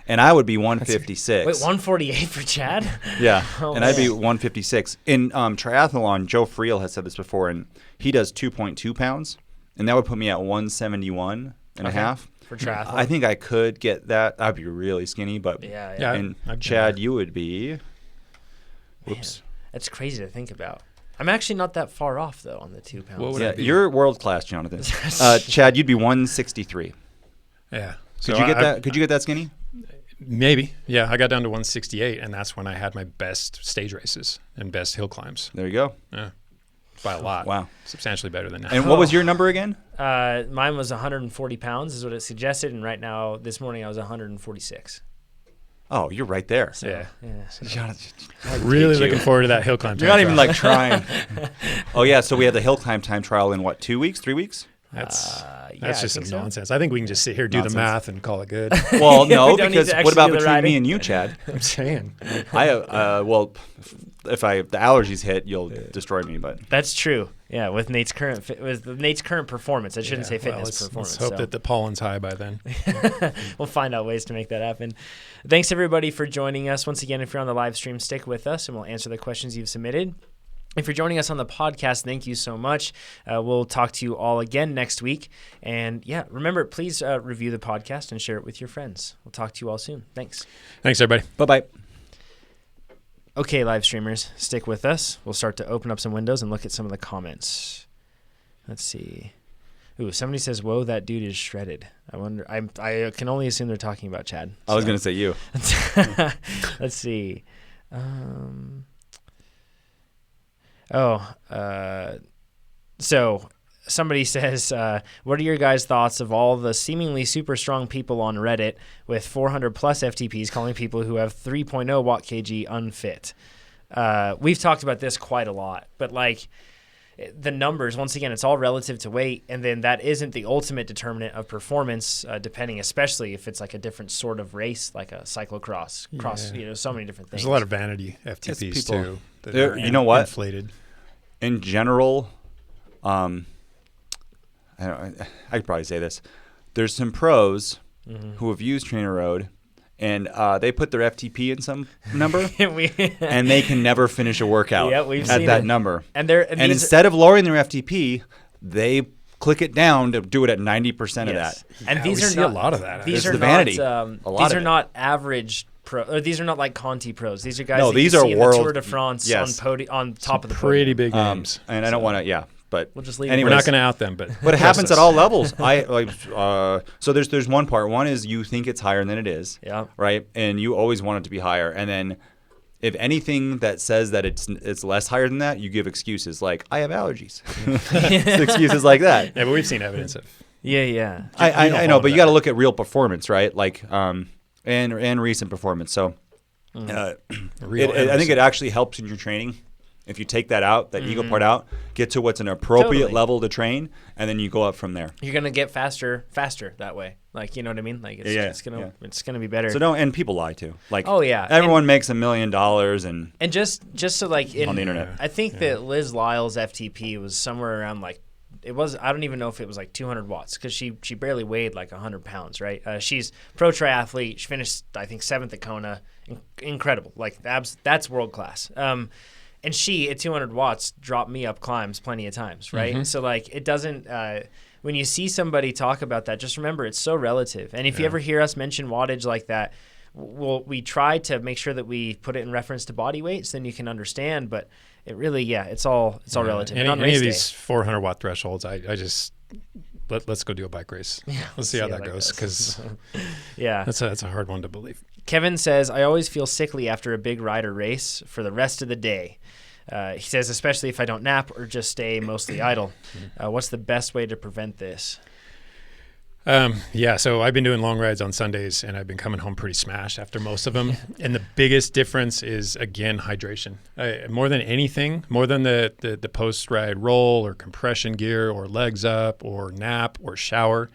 And I would be 156. Wait, 148 for Chad? Yeah, and I'd be 156. In triathlon, Joe Friel has said this before, and he does 2.2 pounds, and that would put me at 171 and a half. For triathlon? I think I could get that. I'd be really skinny, but yeah. And Chad, you would be. Whoops. Man, that's crazy to think about. I'm actually not that far off though on the 2 pounds. What would I be? You're world class, Jonathan. Chad, you'd be 163. Yeah. Could you get that? Could you get that skinny? Maybe. Yeah, I got down to 168, and that's when I had my best stage races and best hill climbs. There you go. Yeah. By a lot. Wow. Substantially better than now. And what was your number again? Mine was 140 pounds is what it suggested, and right now, this morning, I was 146. Oh, you're right there. So, Jonathan, really looking forward to that hill climb. You're not even like trying. Oh, yeah. So we have the hill climb time trial in what, 2 weeks, 3 weeks? That's just some nonsense. I think we can just sit here, do the math, and call it good. Well, no, don't need because to what about actually do the between riding. me and you, Chad? I'm saying. Well, if the allergies hit, you'll destroy me. But that's true. Yeah, with Nate's current performance. I shouldn't say fitness performance. Let's hope that the pollen's high by then. We'll find out ways to make that happen. Thanks everybody for joining us. Once again, if you're on the live stream, stick with us, and we'll answer the questions you've submitted. If you're joining us on the podcast, thank you so much. We'll talk to you all again next week. And yeah, remember, please review the podcast and share it with your friends. We'll talk to you all soon. Thanks. Thanks, everybody. bye-bye. Okay, live streamers, stick with us. We'll start to open up some windows and look at some of the comments. Let's see. Ooh, somebody says, whoa, that dude is shredded. I wonder, I can only assume they're talking about Chad. I was going to say you. Let's see. So somebody says, what are your guys' thoughts of all the seemingly super strong people on Reddit with 400 plus FTPs calling people who have 3.0 watt kg unfit? We've talked about this quite a lot, but like the numbers, once again, it's all relative to weight, and then that isn't the ultimate determinant of performance, depending, especially if it's like a different sort of race, like a cyclocross, so many different things. There's a lot of vanity FTPs too. You know what? Inflated. In general, I could probably say this. There's some pros who have used TrainerRoad, and they put their FTP in some number, and they can never finish a workout at that number. And instead of lowering their FTP, they click it down to do it at 90% of that. And we see a lot of that. These are the vanity. These are not average pro. Or these are not like Conti pros. These are guys. No, that these you are see world in the Tour de France on top of the pretty podium. big names. And I don't want to. But we'll just leave. Anyways, we're not going to out them, but it happens at all levels. So there's one part. One is you think it's higher than it is. Yeah. Right. And you always want it to be higher. And then if anything that says that it's less higher than that, you give excuses like I have allergies. Excuses like that. Yeah, but we've seen evidence of. Yeah. I know, but you got to look at real performance, right? Like and recent performance. So I think it actually helps in your training. If you take that out, that ego part out, get to what's an appropriate level to train, and then you go up from there. You're gonna get faster that way. Like, you know what I mean? Like it's gonna be better. So and people lie too. Like everyone makes $1 million and just so like on the internet. I think that Liz Lyle's FTP was somewhere around like I don't even know if it was like 200 watts because she barely weighed like 100 pounds, right? She's pro triathlete. She finished I think 7th at Kona. Incredible, like that's world class. And she, at 200 watts, dropped me up climbs plenty of times, right? Mm-hmm. So, like, it doesn't when you see somebody talk about that, just remember it's so relative. And if you ever hear us mention wattage like that, we try to make sure that we put it in reference to body weight so then you can understand. But it really, it's all relative. Any of these 400 watt thresholds, I just let's go do a bike race. Let's see how that goes because that's a hard one to believe. Kevin says, I always feel sickly after a big ride or race for the rest of the day. He says, especially if I don't nap or just stay mostly idle. What's the best way to prevent this? So I've been doing long rides on Sundays, and I've been coming home pretty smashed after most of them. And the biggest difference is, again, hydration. More than anything, more than the post-ride roll or compression gear or legs up or nap or shower,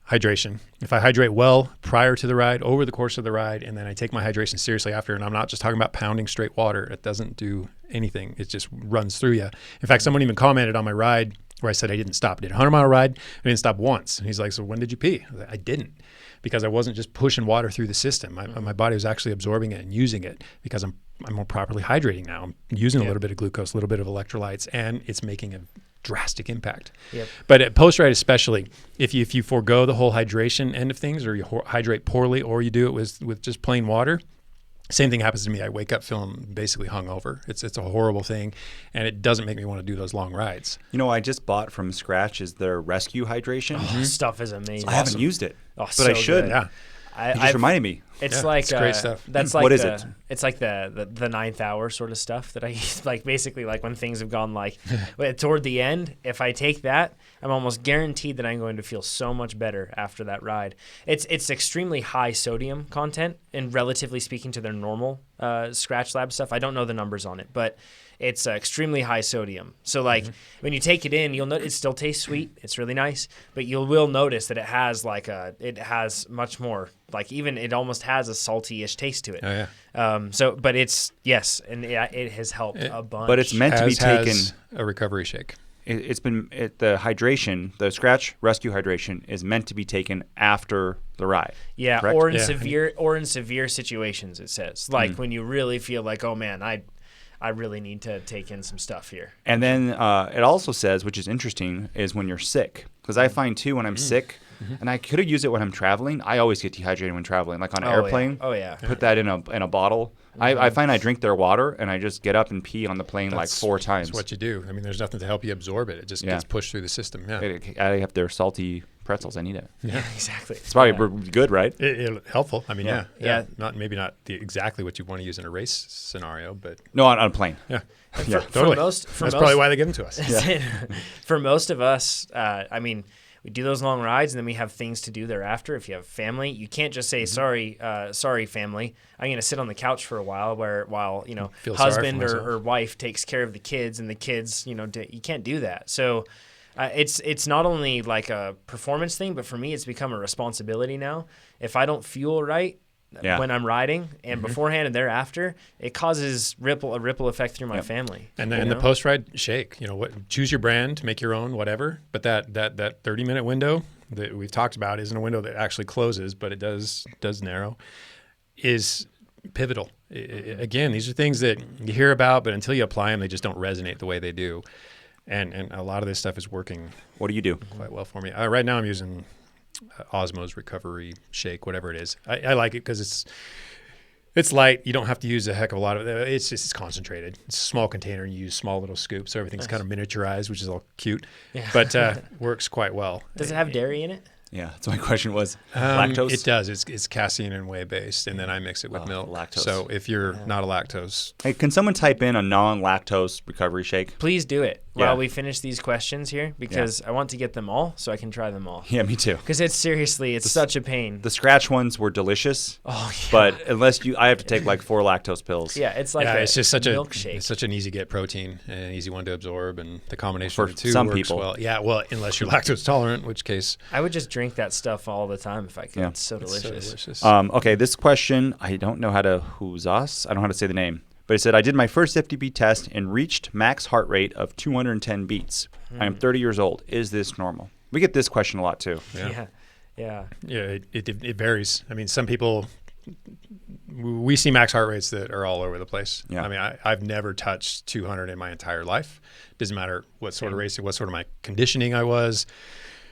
hydration. If I hydrate well prior to the ride, over the course of the ride, and then I take my hydration seriously after, and I'm not just talking about pounding straight water. It doesn't do anything. It just runs through you. In fact, someone even commented on my ride where I said I didn't stop. I did a 100-mile ride. I didn't stop once. And he's like, so when did you pee? I was like, I didn't, because I wasn't just pushing water through the system. My body was actually absorbing it and using it because I'm more properly hydrating now. I'm using a little bit of glucose, a little bit of electrolytes, and it's making a drastic impact. But at post-ride especially, if you forego the whole hydration end of things, or you hydrate poorly, or you do it with just plain water, same thing happens to me. I wake up feeling basically hungover. It's a horrible thing, and it doesn't make me want to do those long rides. You know, I just bought from Scratch is their Rescue Hydration. Stuff is amazing. I haven't used it, but so I should. good. Yeah. You just reminded me. It's like it's great stuff. That's like what is it? It's like the ninth hour sort of stuff that I use. Like basically, like when things have gone like toward the end. If I take that, I'm almost guaranteed that I'm going to feel so much better after that ride. It's extremely high sodium content, and relatively speaking to their normal Scratch Lab stuff. I don't know the numbers on it, but it's extremely high sodium. So like when you take it in, you'll notice it still tastes sweet. It's really nice, but you will notice that it has it has much more, like even it almost has a salty-ish taste to it. Oh yeah. But it's it has helped a bunch. But it's meant to be taken. A recovery shake. The hydration, the Scratch Rescue Hydration is meant to be taken after the ride. Yeah, correct? or in severe situations. It says like when you really feel like, oh man, I really need to take in some stuff here. And then it also says, which is interesting, is when you're sick. Because I find, too, when I'm sick, and I could have used it when I'm traveling, I always get dehydrated when traveling. Like on an airplane, put that in a bottle. I find I drink their water, and I just get up and pee on the plane like 4 times. That's what you do. I mean, there's nothing to help you absorb it. It just gets pushed through the system. Yeah. I have their salty pretzels. I need it. Yeah, exactly. It's probably good, right? Helpful. I mean, yeah. Maybe not exactly what you want to use in a race scenario, but no, on a plane. Yeah. Totally. That's probably why they give them to us. For most of us, I mean, we do those long rides, and then we have things to do thereafter. If you have family, you can't just say, sorry, family, I'm going to sit on the couch for a while while husband or wife takes care of the kids, and the kids, you can't do that. So it's not only like a performance thing, but for me, it's become a responsibility now. If I don't fuel right when I'm riding and beforehand and thereafter, it causes a ripple effect through my family. And the post-ride shake, choose your brand, make your own, whatever. But that 30-minute window that we've talked about isn't a window that actually closes, but it does narrow, is pivotal. Again, these are things that you hear about, but until you apply them, they just don't resonate the way they do. And a lot of this stuff is working. What do you do? Quite well for me. Right now I'm using Osmo's recovery shake, whatever it is. I like it because it's light. You don't have to use a heck of a lot of it. It's concentrated. It's a small container. You use small little scoops, so everything's kind of miniaturized, which is all cute, but works quite well. Does it have dairy in it? Yeah, that's my question was. Lactose? It does. It's casein and whey based, and then I mix it with milk. Lactose. So if you're not a lactose. Hey, can someone type in a non-lactose recovery shake? Please do it while we finish these questions here, because I want to get them all so I can try them all. Yeah, me too. Because it's such a pain. The Scratch ones were delicious. Oh, yeah. But I have to take like 4 lactose pills. Yeah, it's like it's just such milkshake. It's such an easy get protein and an easy one to absorb, and the combination for of the two some works people. well. Yeah, well, unless you're lactose tolerant, in which case I would just drink that stuff all the time if I could. Yeah. It's so delicious. Okay, this question, I don't know how to I don't know how to say the name. But it said, I did my first FTP test and reached max heart rate of 210 beats. I am 30 years old. Is this normal? We get this question a lot too. Yeah. It varies. I mean, some people, we see max heart rates that are all over the place. Yeah. I mean, I've never touched 200 in my entire life. Doesn't matter what sort of racing, what sort of my conditioning I was,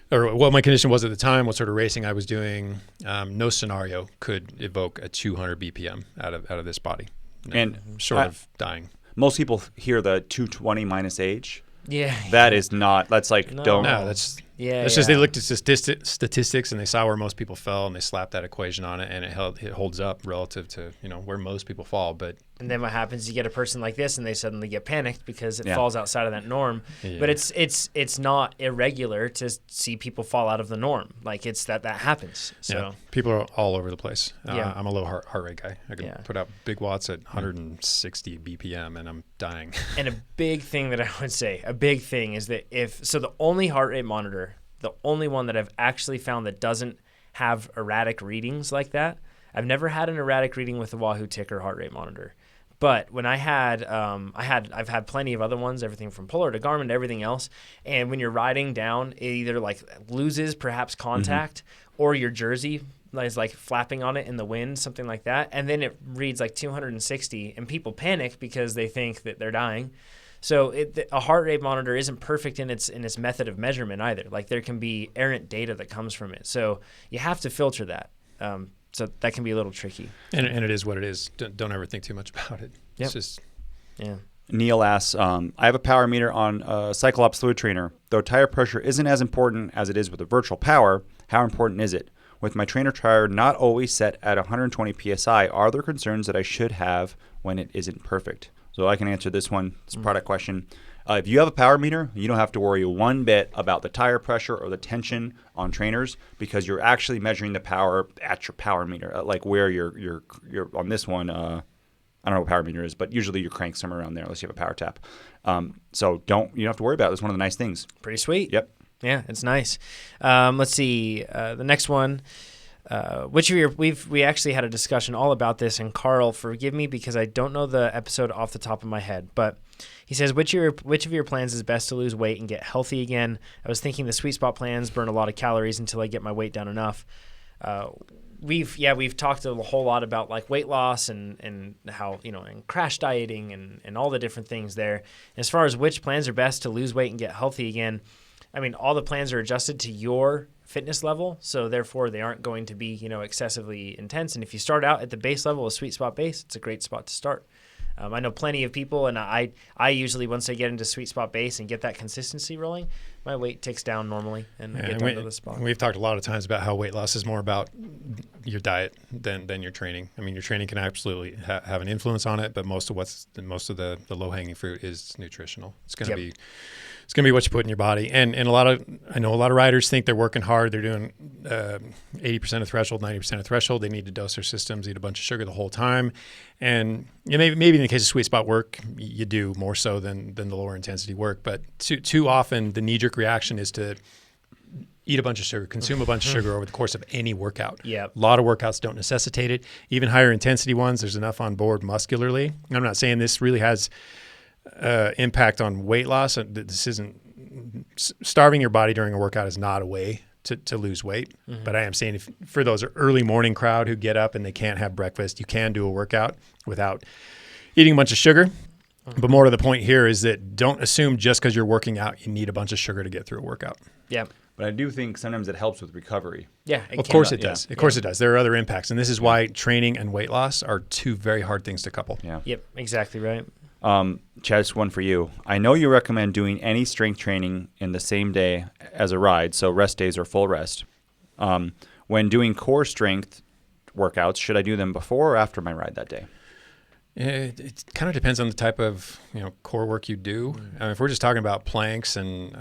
or what my condition was at the time, what sort of racing I was doing. No scenario could evoke a 200 BPM out of this body. And short of dying. Most people hear the 220 minus age. Yeah. That is not. That's like don't. No, that's Yeah. just they looked at statistics and they saw where most people fell and they slapped that equation on it, and it holds up relative to where most people fall. But And then what happens? You get a person like this, and they suddenly get panicked because it Yeah. falls outside of that norm. Yeah. But it's not irregular to see people fall out of the norm. Like it's that happens. So yeah, people are all over the place. Yeah. I'm a low heart rate guy. I can Yeah. put out big watts at 160 BPM, and I'm dying. and a big thing that I would say, is that the only heart rate monitor, the only one that I've actually found that doesn't have erratic readings like that. I've never had an erratic reading with the Wahoo Ticker heart rate monitor. But when I've had plenty of other ones, everything from Polar to Garmin to everything else. And when you're riding down, it either like loses perhaps contact or your jersey is like flapping on it in the wind, something like that. And then it reads like 260 and people panic because they think that they're dying. So a heart rate monitor isn't perfect in its method of measurement either. Like there can be errant data that comes from it. So you have to filter that. So that can be a little tricky. And it is what it is. Don't ever think too much about it. Yep. It's just Yeah. Neil asks, I have a power meter on a Cyclops fluid trainer. Though tire pressure isn't as important as it is with a virtual power, how important is it? With my trainer tire not always set at 120 PSI, are there concerns that I should have when it isn't perfect? So I can answer this one. It's a product question. If you have a power meter, you don't have to worry one bit about the tire pressure or the tension on trainers because you're actually measuring the power at your power meter, like where you're on this one. I don't know what power meter is, but usually you crank somewhere around there unless you have a power tap. So you don't have to worry about it. It's one of the nice things. Pretty sweet. Yep. Yeah, it's nice. Let's see. The next one. Which of your we actually had a discussion all about this, and Carl, forgive me because I don't know the episode off the top of my head, but he says which of your plans is best to lose weight and get healthy again? I was thinking the sweet spot plans burn a lot of calories until I get my weight down enough. We've talked a whole lot about like weight loss and how and crash dieting and all the different things there. As far as which plans are best to lose weight and get healthy again, I mean all the plans are adjusted to your fitness level, so therefore they aren't going to be excessively intense. And if you start out at the base level, a sweet spot base, it's a great spot to start. I know plenty of people, and I usually once I get into sweet spot base and get that consistency rolling, my weight ticks down normally and I get down to the spot. We've talked a lot of times about how weight loss is more about your diet than your training. I mean, your training can absolutely have an influence on it, but most of the low hanging fruit is nutritional. It's going to be. It's going to be what you put in your body. And I know a lot of riders think they're working hard. They're doing 80% of threshold, 90% of threshold. They need to dose their systems, eat a bunch of sugar the whole time. And maybe in the case of sweet spot work, you do more so than the lower intensity work. But too often the knee-jerk reaction is to eat a bunch of sugar, consume a bunch of sugar over the course of any workout. Yep. A lot of workouts don't necessitate it. Even higher intensity ones, there's enough on board muscularly. I'm not saying this really has impact on weight loss. This isn't starving your body during a workout is not a way to lose weight. Mm-hmm. But I am saying if for those early morning crowd who get up and they can't have breakfast, you can do a workout without eating a bunch of sugar. Mm-hmm. But more to the point here is that don't assume just because you're working out, you need a bunch of sugar to get through a workout. Yeah. But I do think sometimes it helps with recovery. Yeah. Of course it does. Of course it does. There are other impacts. And this is why training and weight loss are two very hard things to couple. Yeah. Yep. Exactly right. Chad, just one for you. I know you recommend doing any strength training in the same day as a ride, so rest days are full rest. When doing core strength workouts, should I do them before or after my ride that day? It kind of depends on the type of core work you do. I mean, if we're just talking about planks and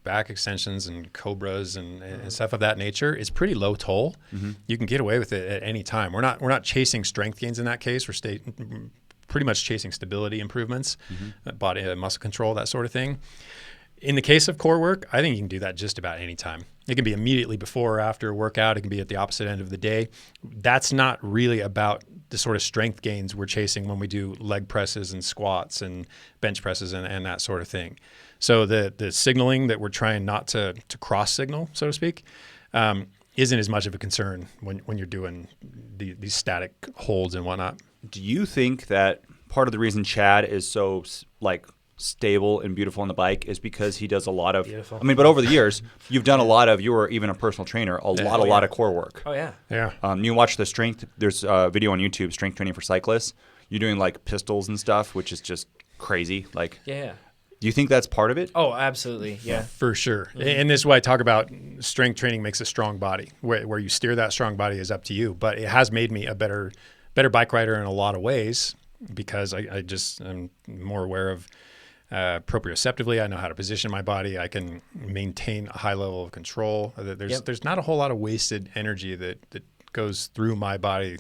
back extensions and cobras and stuff of that nature, it's pretty low toll. Mm-hmm. You can get away with it at any time. We're not chasing strength gains in that case. We're pretty much chasing stability improvements, body muscle control, that sort of thing. In the case of core work, I think you can do that just about any time. It can be immediately before or after a workout. It can be at the opposite end of the day. That's not really about the sort of strength gains we're chasing when we do leg presses and squats and bench presses and that sort of thing. So the signaling that we're trying not to cross signal, so to speak, isn't as much of a concern when you're doing these static holds and whatnot. Do you think that part of the reason Chad is so stable and beautiful on the bike is because he does a lot of Beautiful. I mean, but over the years you've done a lot of, you were even a personal trainer, a lot of core work. Oh yeah. You watch the strength, there's a video on YouTube, strength training for cyclists. You're doing like pistols and stuff, which is just crazy. Yeah. Do you think that's part of it? Oh, absolutely. Yeah. For sure. And this is why I talk about strength training makes a strong body. Where you steer that strong body is up to you. But it has made me a better bike rider in a lot of ways because I'm more aware of proprioceptively. I know how to position my body. I can maintain a high level of control. There's not a whole lot of wasted energy that goes through my body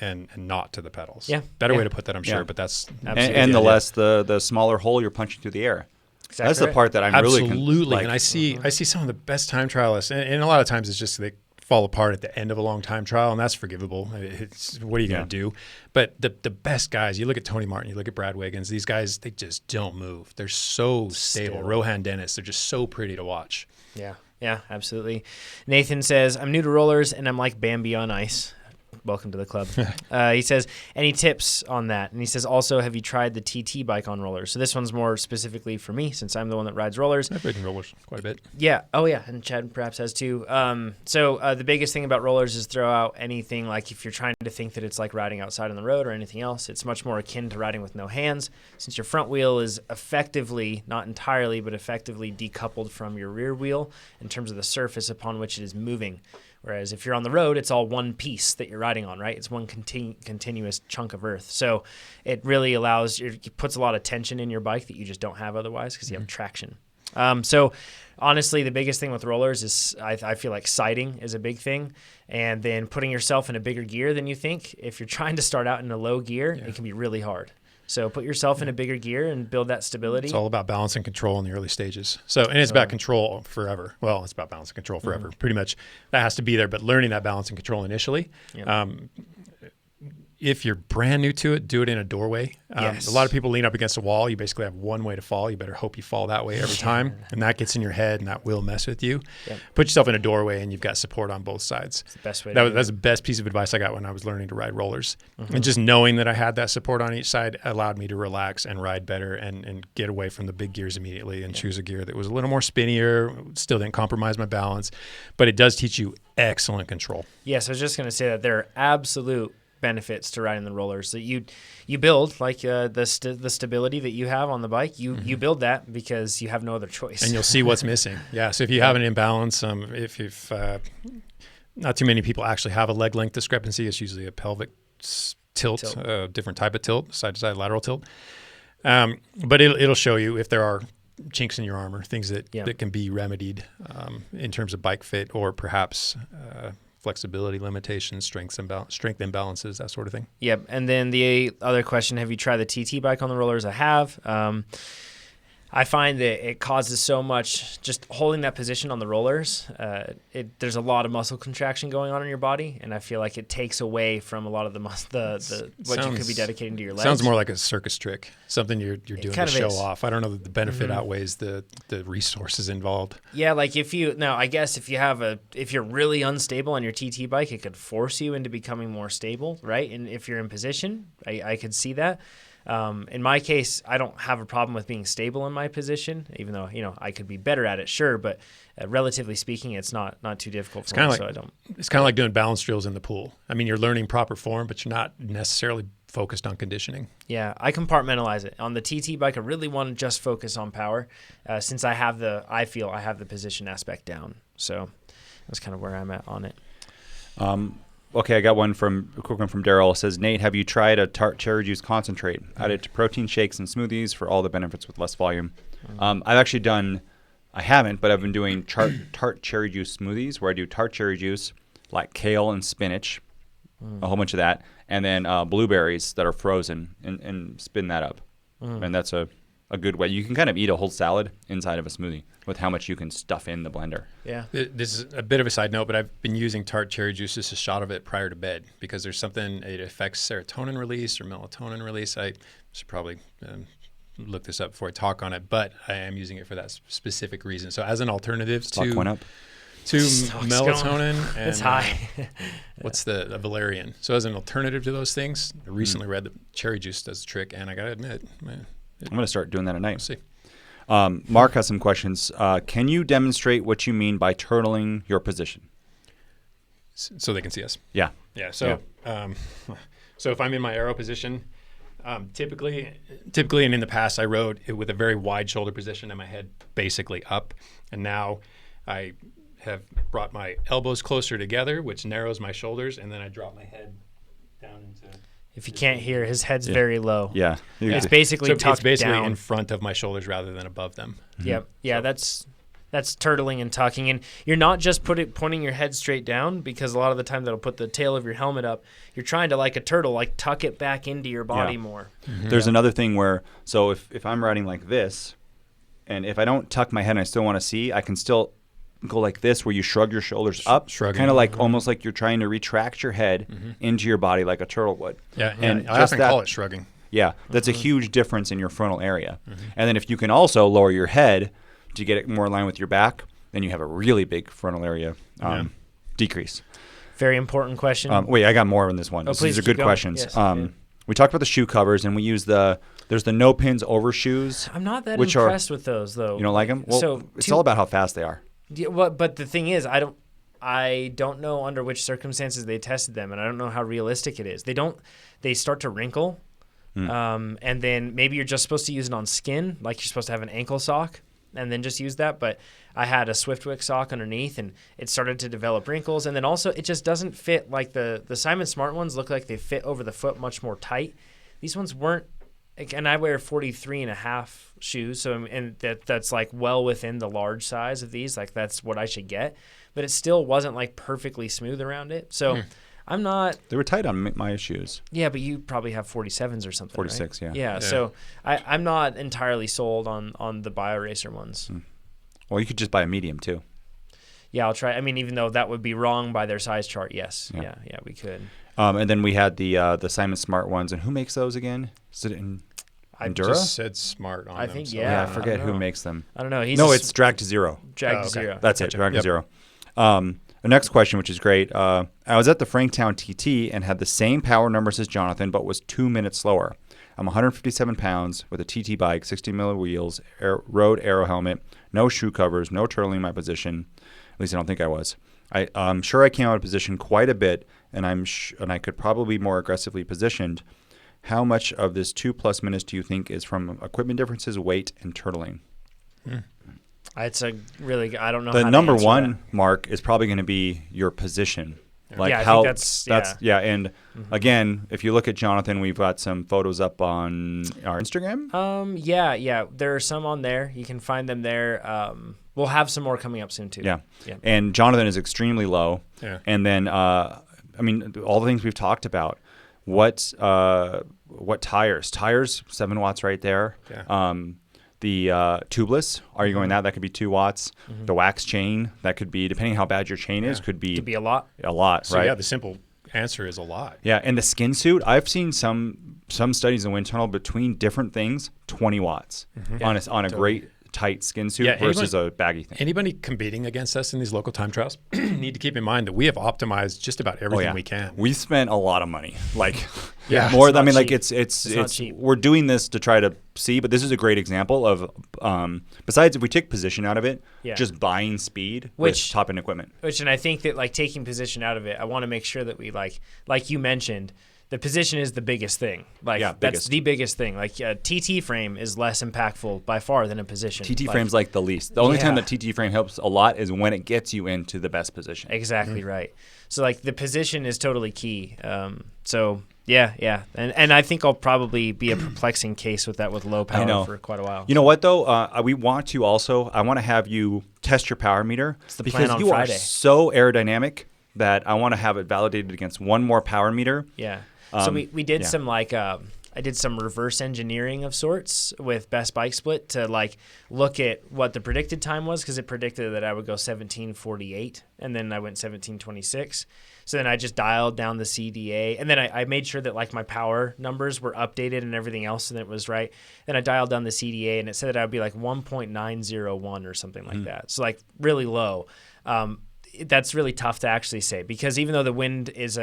and not to the pedals. Yeah. Better way to put that, I'm sure, but that's and the smaller hole you're punching through the air. Exactly That's the part that I'm absolutely. really And I see some of the best time trialists, and a lot of times it's just they fall apart at the end of a long time trial, and that's forgivable. What are you going to do? But the best guys, you look at Tony Martin, you look at Brad Wiggins, these guys, they just don't move. They're so stable. Rohan Dennis, they're just so pretty to watch. Yeah, absolutely. Nathan says, I'm new to rollers and I'm like Bambi on ice. Welcome to the club. He says, any tips on that? And he says, also, have you tried the TT bike on rollers? So this one's more specifically for me since I'm the one that rides rollers. I've ridden rollers quite a bit. Yeah. Oh, yeah. And Chad perhaps has too. So the biggest thing about rollers is throw out anything like if you're trying to think that it's like riding outside on the road or anything else, it's much more akin to riding with no hands since your front wheel is effectively, not entirely, but effectively decoupled from your rear wheel in terms of the surface upon which it is moving. Whereas if you're on the road, it's all one piece that you're riding on, right? It's one continuous chunk of earth. So it really it puts a lot of tension in your bike that you just don't have otherwise because you have traction. So honestly, the biggest thing with rollers is I feel like sighting is a big thing. And then putting yourself in a bigger gear than you think. If you're trying to start out in a low gear, it can be really hard. So put yourself in a bigger gear and build that stability. It's all about balance and control in the early stages. And it's about control forever. Well, it's about balance and control forever. Pretty much that has to be there, but learning that balance and control initially. If you're brand new to it, do it in a doorway. Yes. A lot of people lean up against a wall. You basically have one way to fall. You better hope you fall that way every time. And that gets in your head and that will mess with you. Yep. Put yourself in a doorway and you've got support on both sides. It's the best way that's the best piece of advice I got when I was learning to ride rollers. And just knowing that I had that support on each side allowed me to relax and ride better and get away from the big gears immediately and choose a gear that was a little more spinnier, still didn't compromise my balance. But it does teach you excellent control. Yes, I was just going to say that there are absolute benefits to riding the rollers that you build, like the stability that you have on the bike. You build that because you have no other choice, and you'll see what's missing. So if you have an imbalance, if not too many people actually have a leg length discrepancy, it's usually a pelvic tilt. Different type of tilt, side to side lateral tilt. But it'll show you if there are chinks in your armor, things that can be remedied in terms of bike fit or perhaps flexibility limitations, strength imbalances, that sort of thing. Yep. And then the other question, have you tried the TT bike on the rollers? I have. I find that it causes so much, just holding that position on the rollers, there's a lot of muscle contraction going on in your body, and I feel like it takes away from a lot of what you could be dedicating to your legs. Sounds more like a circus trick, something you're doing to show off. I don't know that the benefit outweighs the resources involved. Yeah, like if you're really unstable on your TT bike, it could force you into becoming more stable, right? And if you're in position, I could see that. In my case, I don't have a problem with being stable in my position, even though, I could be better at it, sure, but relatively speaking, it's not too difficult for me, so I don't. It's kind of like doing balance drills in the pool. I mean, you're learning proper form, but you're not necessarily focused on conditioning. Yeah, I compartmentalize it. On the TT bike, I really want to just focus on power since I feel I have the position aspect down. So that's kind of where I'm at on it. Okay, I got a quick one from Daryl. It says, Nate, have you tried a tart cherry juice concentrate? Add it to protein shakes and smoothies for all the benefits with less volume. I haven't, but I've been doing tart cherry juice smoothies where I do tart cherry juice, like kale and spinach, a whole bunch of that, and then blueberries that are frozen and spin that up. And that's a good way. You can kind of eat a whole salad inside of a smoothie with how much you can stuff in the blender. Yeah. This is a bit of a side note, but I've been using tart cherry juice as a shot of it prior to bed because there's something, it affects serotonin release or melatonin release. I should probably look this up before I talk on it, but I am using it for that specific reason. So as an alternative to melatonin and it's high. What's the valerian. So as an alternative to those things, I recently read that cherry juice does the trick, and I got to admit, I'm going to start doing that at night. We'll see. Mark has some questions. Can you demonstrate what you mean by turtling your position? So they can see us. Yeah. Yeah. So, so if I'm in my arrow position, Typically, and in the past, I rode it with a very wide shoulder position and my head basically up. And now I have brought my elbows closer together, which narrows my shoulders, and then I drop my head down into. If you can't hear, his head's very low. Yeah. It's basically tucked it's basically down in front of my shoulders rather than above them. Yep. Yeah, that's turtling and tucking. And you're not just pointing your head straight down, because a lot of the time that'll put the tail of your helmet up. You're trying to, like a turtle, like tuck it back into your body more. There's another thing where, so if I'm riding like this, and if I don't tuck my head and I still want to see, I can still go like this, where you shrug your shoulders up, kind of like almost like you're trying to retract your head into your body like a turtle would. Yeah, and I often call it shrugging. Yeah, that's a huge difference in your frontal area. And then if you can also lower your head to get it more in line with your back, then you have a really big frontal area decrease. Very important question. Wait, I got more on this one. Please These are keep good going. questions. Yes, we talked about the shoe covers, and we use there's the no pins over shoes. I'm not that impressed with those, though. You don't like them? Well, so it's all about how fast they are. Yeah, but the thing is, I don't know under which circumstances they tested them, and I don't know how realistic it is. They start to wrinkle, and then maybe you're just supposed to use it on skin, like you're supposed to have an ankle sock, and then just use that. But I had a Swiftwick sock underneath, and it started to develop wrinkles, and then also it just doesn't fit. Like the Simon Smart ones look like they fit over the foot much more tight. These ones weren't. And I wear 43.5 shoes, so that's like well within the large size of these. Like that's what I should get, but it still wasn't like perfectly smooth around it. So I'm not. They were tight on my shoes. Yeah, but you probably have 47s or something. 46, right? yeah. Yeah. So I'm not entirely sold on the BioRacer ones. Well, you could just buy a medium too. Yeah, I'll try. I mean, even though that would be wrong by their size chart, yes. Yeah, we could. And then we had the Simon Smart ones, and who makes those again? Is it Endura? I just said Smart on them. I think, so. I forget who makes them. I don't know. It's Drag to Zero. Drag to Zero. That's it, Drag to Zero. The next question, which is great. I was at the Franktown TT and had the same power numbers as Jonathan, but was 2 minutes slower. I'm 157 pounds with a TT bike, 60 mil wheels, road aero helmet, no shoe covers, no turtling in my position. At least I don't think I was. I'm sure I came out of position quite a bit, and I could probably be more aggressively positioned. How much of this 2+ minutes do you think is from equipment differences, weight, and turtling? It's a really. I don't know. The how to number answer one that. mark is probably going to be your position. Like I how think that's And again, if you look at Jonathan, we've got some photos up on our Instagram. Yeah. There are some on there. You can find them there. We'll have some more coming up soon too. Yeah. And Jonathan is extremely low. Yeah. And then, I mean, all the things we've talked about. What tires? Tires, 7 watts right there. Yeah. The tubeless, are you going that? That could be 2 watts. The wax chain, that could be, depending on how bad your chain is, could be a lot. A lot, So right? yeah, the simple answer is a lot. Yeah, and the skin suit, I've seen some studies in wind tunnel between different things, 20 watts on a great tight skin suit versus a baggy thing. Anybody competing against us in these local time trials need to keep in mind that we have optimized just about everything we can. We spent a lot of money, like Yeah, more. it's I mean, not like cheap. it's not cheap. We're doing this to try to see, but this is a great example of besides if we take position out of it, just buying speed with top end equipment. And I think that like taking position out of it, I want to make sure that we like you mentioned. The position is the biggest thing. That's the biggest thing. Like a TT frame is less impactful by far than a position. TT frame's like the least. The only time that TT frame helps a lot is when it gets you into the best position. Exactly right. So like the position is totally key. So yeah. And I think I'll probably be a perplexing case with that with low power for quite a while. You know what though? I want to have you test your power meter because you are so aerodynamic that I want to have it validated against one more power meter. Yeah. So we did some I did some reverse engineering of sorts with Best Bike Split to like look at what the predicted time was, because it predicted that I would go 17:48 and then I went 17:26. So then I just dialed down the CDA, and then I made sure that like my power numbers were updated and everything else, and it was right. Then I dialed down the CDA, and it said that I would be like 1.901 or something like that. So like really low. That's really tough to actually say, because even though the wind is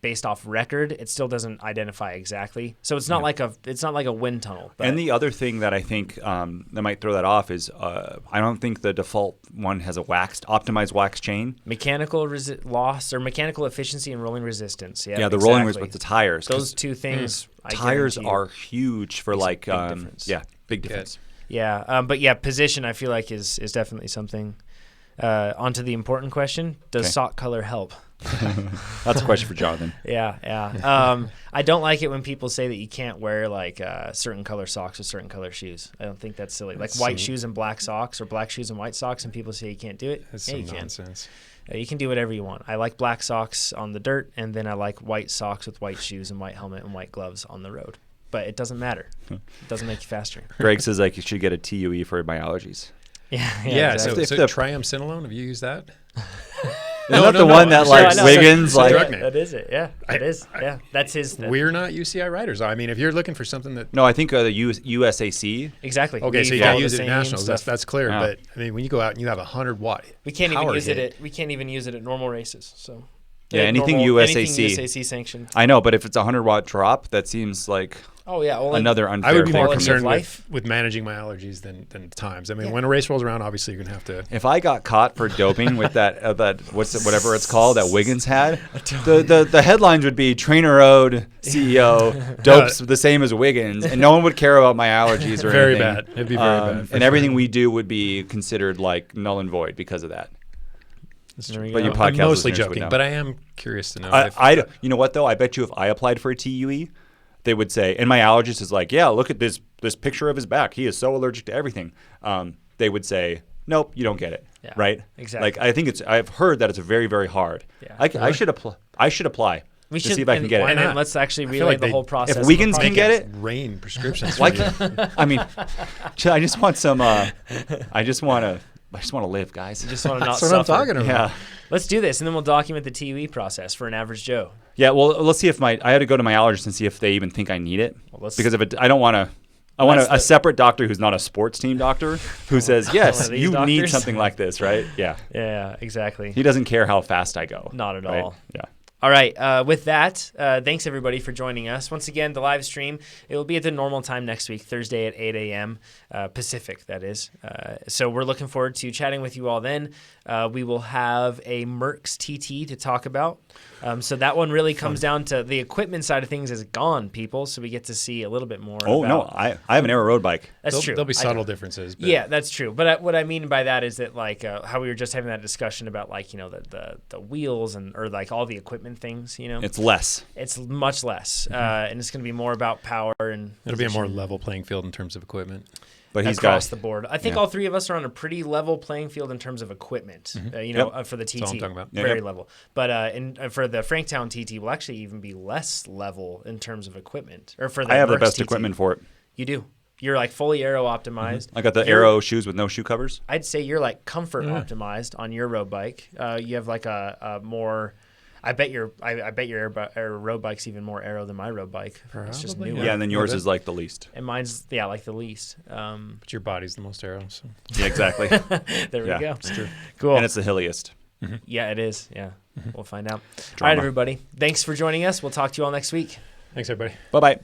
based off record, it still doesn't identify exactly. So it's not like a wind tunnel. But And the other thing that I think that might throw that off is I don't think the default one has a optimized wax chain. Mechanical loss or mechanical efficiency and rolling resistance. Yeah, the rolling was with the tires. Those two things. Tires are huge for like big difference. Yeah, but yeah, position I feel like is definitely something. Onto the important question: does sock color help? That's a question for Jonathan. Yeah. I don't like it when people say that you can't wear like certain color socks with certain color shoes. I don't think that's silly. Like white shoes and black socks, or black shoes and white socks, and people say you can't do it. That's you some can. nonsense. You can do whatever you want. I like black socks on the dirt, and then I like white socks with white shoes and white helmet and white gloves on the road. But it doesn't matter. It doesn't make you faster. Greg says like you should get a TUE for my allergies. Yeah. Exactly. So So triamcinolone, have you used that? Isn't that the one that like Wiggins like? That is it. Yeah, it is. Yeah, that's his. We're not UCI riders. I mean, if you're looking for something that No, I think the USAC. Exactly. okay, so you follow can't the use it same at nationals. stuff. That's clear. Yeah. But I mean, when you go out and you have 100-watt, We can't even power use hit. it. We can't even use it at normal races. So Yeah, anything Anything USAC. USAC sanctioned. I know, but if it's a 100-watt drop, that seems like Oh yeah. Well, another unfair. I would be more quality of concerned life. with managing my allergies than times. I mean, when a race rolls around, obviously you're gonna have to. If I got caught for doping with that whatever it's called that Wiggins had, the headlines would be TrainerRoad CEO dopes the same as Wiggins, and no one would care about my allergies or Very anything. bad. It'd be very bad. And everything we do would be considered like null and void because of that. There we But go. you I'm podcast mostly listeners would joking, know. but I am curious to know. You know what though? I bet you if I applied for a TUE, they would say, and my allergist is like, yeah, look at this picture of his back. He is so allergic to everything. They would say, nope, you don't get it. Yeah, right? exactly. Like I think I've heard that it's very, very hard. Yeah. I should apply. We to should see if I can get and it. then let's actually relay feel like the whole process. If of Wiggins the can podcast. get it, rain prescriptions. why for you. can't, I mean, I just want some. I just want to live, guys. You just want to not That's what I'm suffer. talking about. Yeah. Let's do this, and then we'll document the TUE process for an average Joe. Yeah, well, let's see if I had to go to my allergist and see if they even think I need it. Well, let's- because if I don't want to. I want a separate doctor who's not a sports team doctor who says, yes, these you need doctors? something like this, right? Yeah. Yeah, exactly. He doesn't care how fast I go. Not at right? all. Yeah. All right. With that, thanks everybody for joining us. Once again, the live stream, it will be at the normal time next week, Thursday at 8 a.m. Pacific, that is. So we're looking forward to chatting with you all then. We will have a Mercs TT to talk about. So that one really comes down to the equipment side of things is gone, people. So we get to see a little bit more. Oh, about, no. I have an Aero Road bike. That's true. There'll be I subtle don't- differences. But Yeah, that's true. But what I mean by that is that like how we were just having that discussion about like, you know, the wheels or like all the equipment things, you know. It's less. It's much less. And it's going to be more about power and it'll be a more position level playing field in terms of equipment. But he's across got the board. I think all three of us are on a pretty level playing field in terms of equipment, for the TT. That's all I'm talking about. Very Yep. level. But for the Franktown TT, we'll actually even be less level in terms of equipment. Or for the I have the Mercs best TT. equipment for it. You do. You're like fully aero optimized. I got the You're- Aero shoes with no shoe covers. I'd say you're like comfort optimized on your road bike. You have like a more. I bet your road bike's even more aero than my road bike. It's just Probably, newer. Yeah, and then yours Maybe. is like the least. And mine's like the least. But your body's the most aero. So. Yeah, exactly. There we Yeah. go. It's true. Cool. And it's the hilliest. Yeah, it is. Yeah, we'll find out. All right, everybody. Thanks for joining us. We'll talk to you all next week. Thanks, everybody. Bye-bye.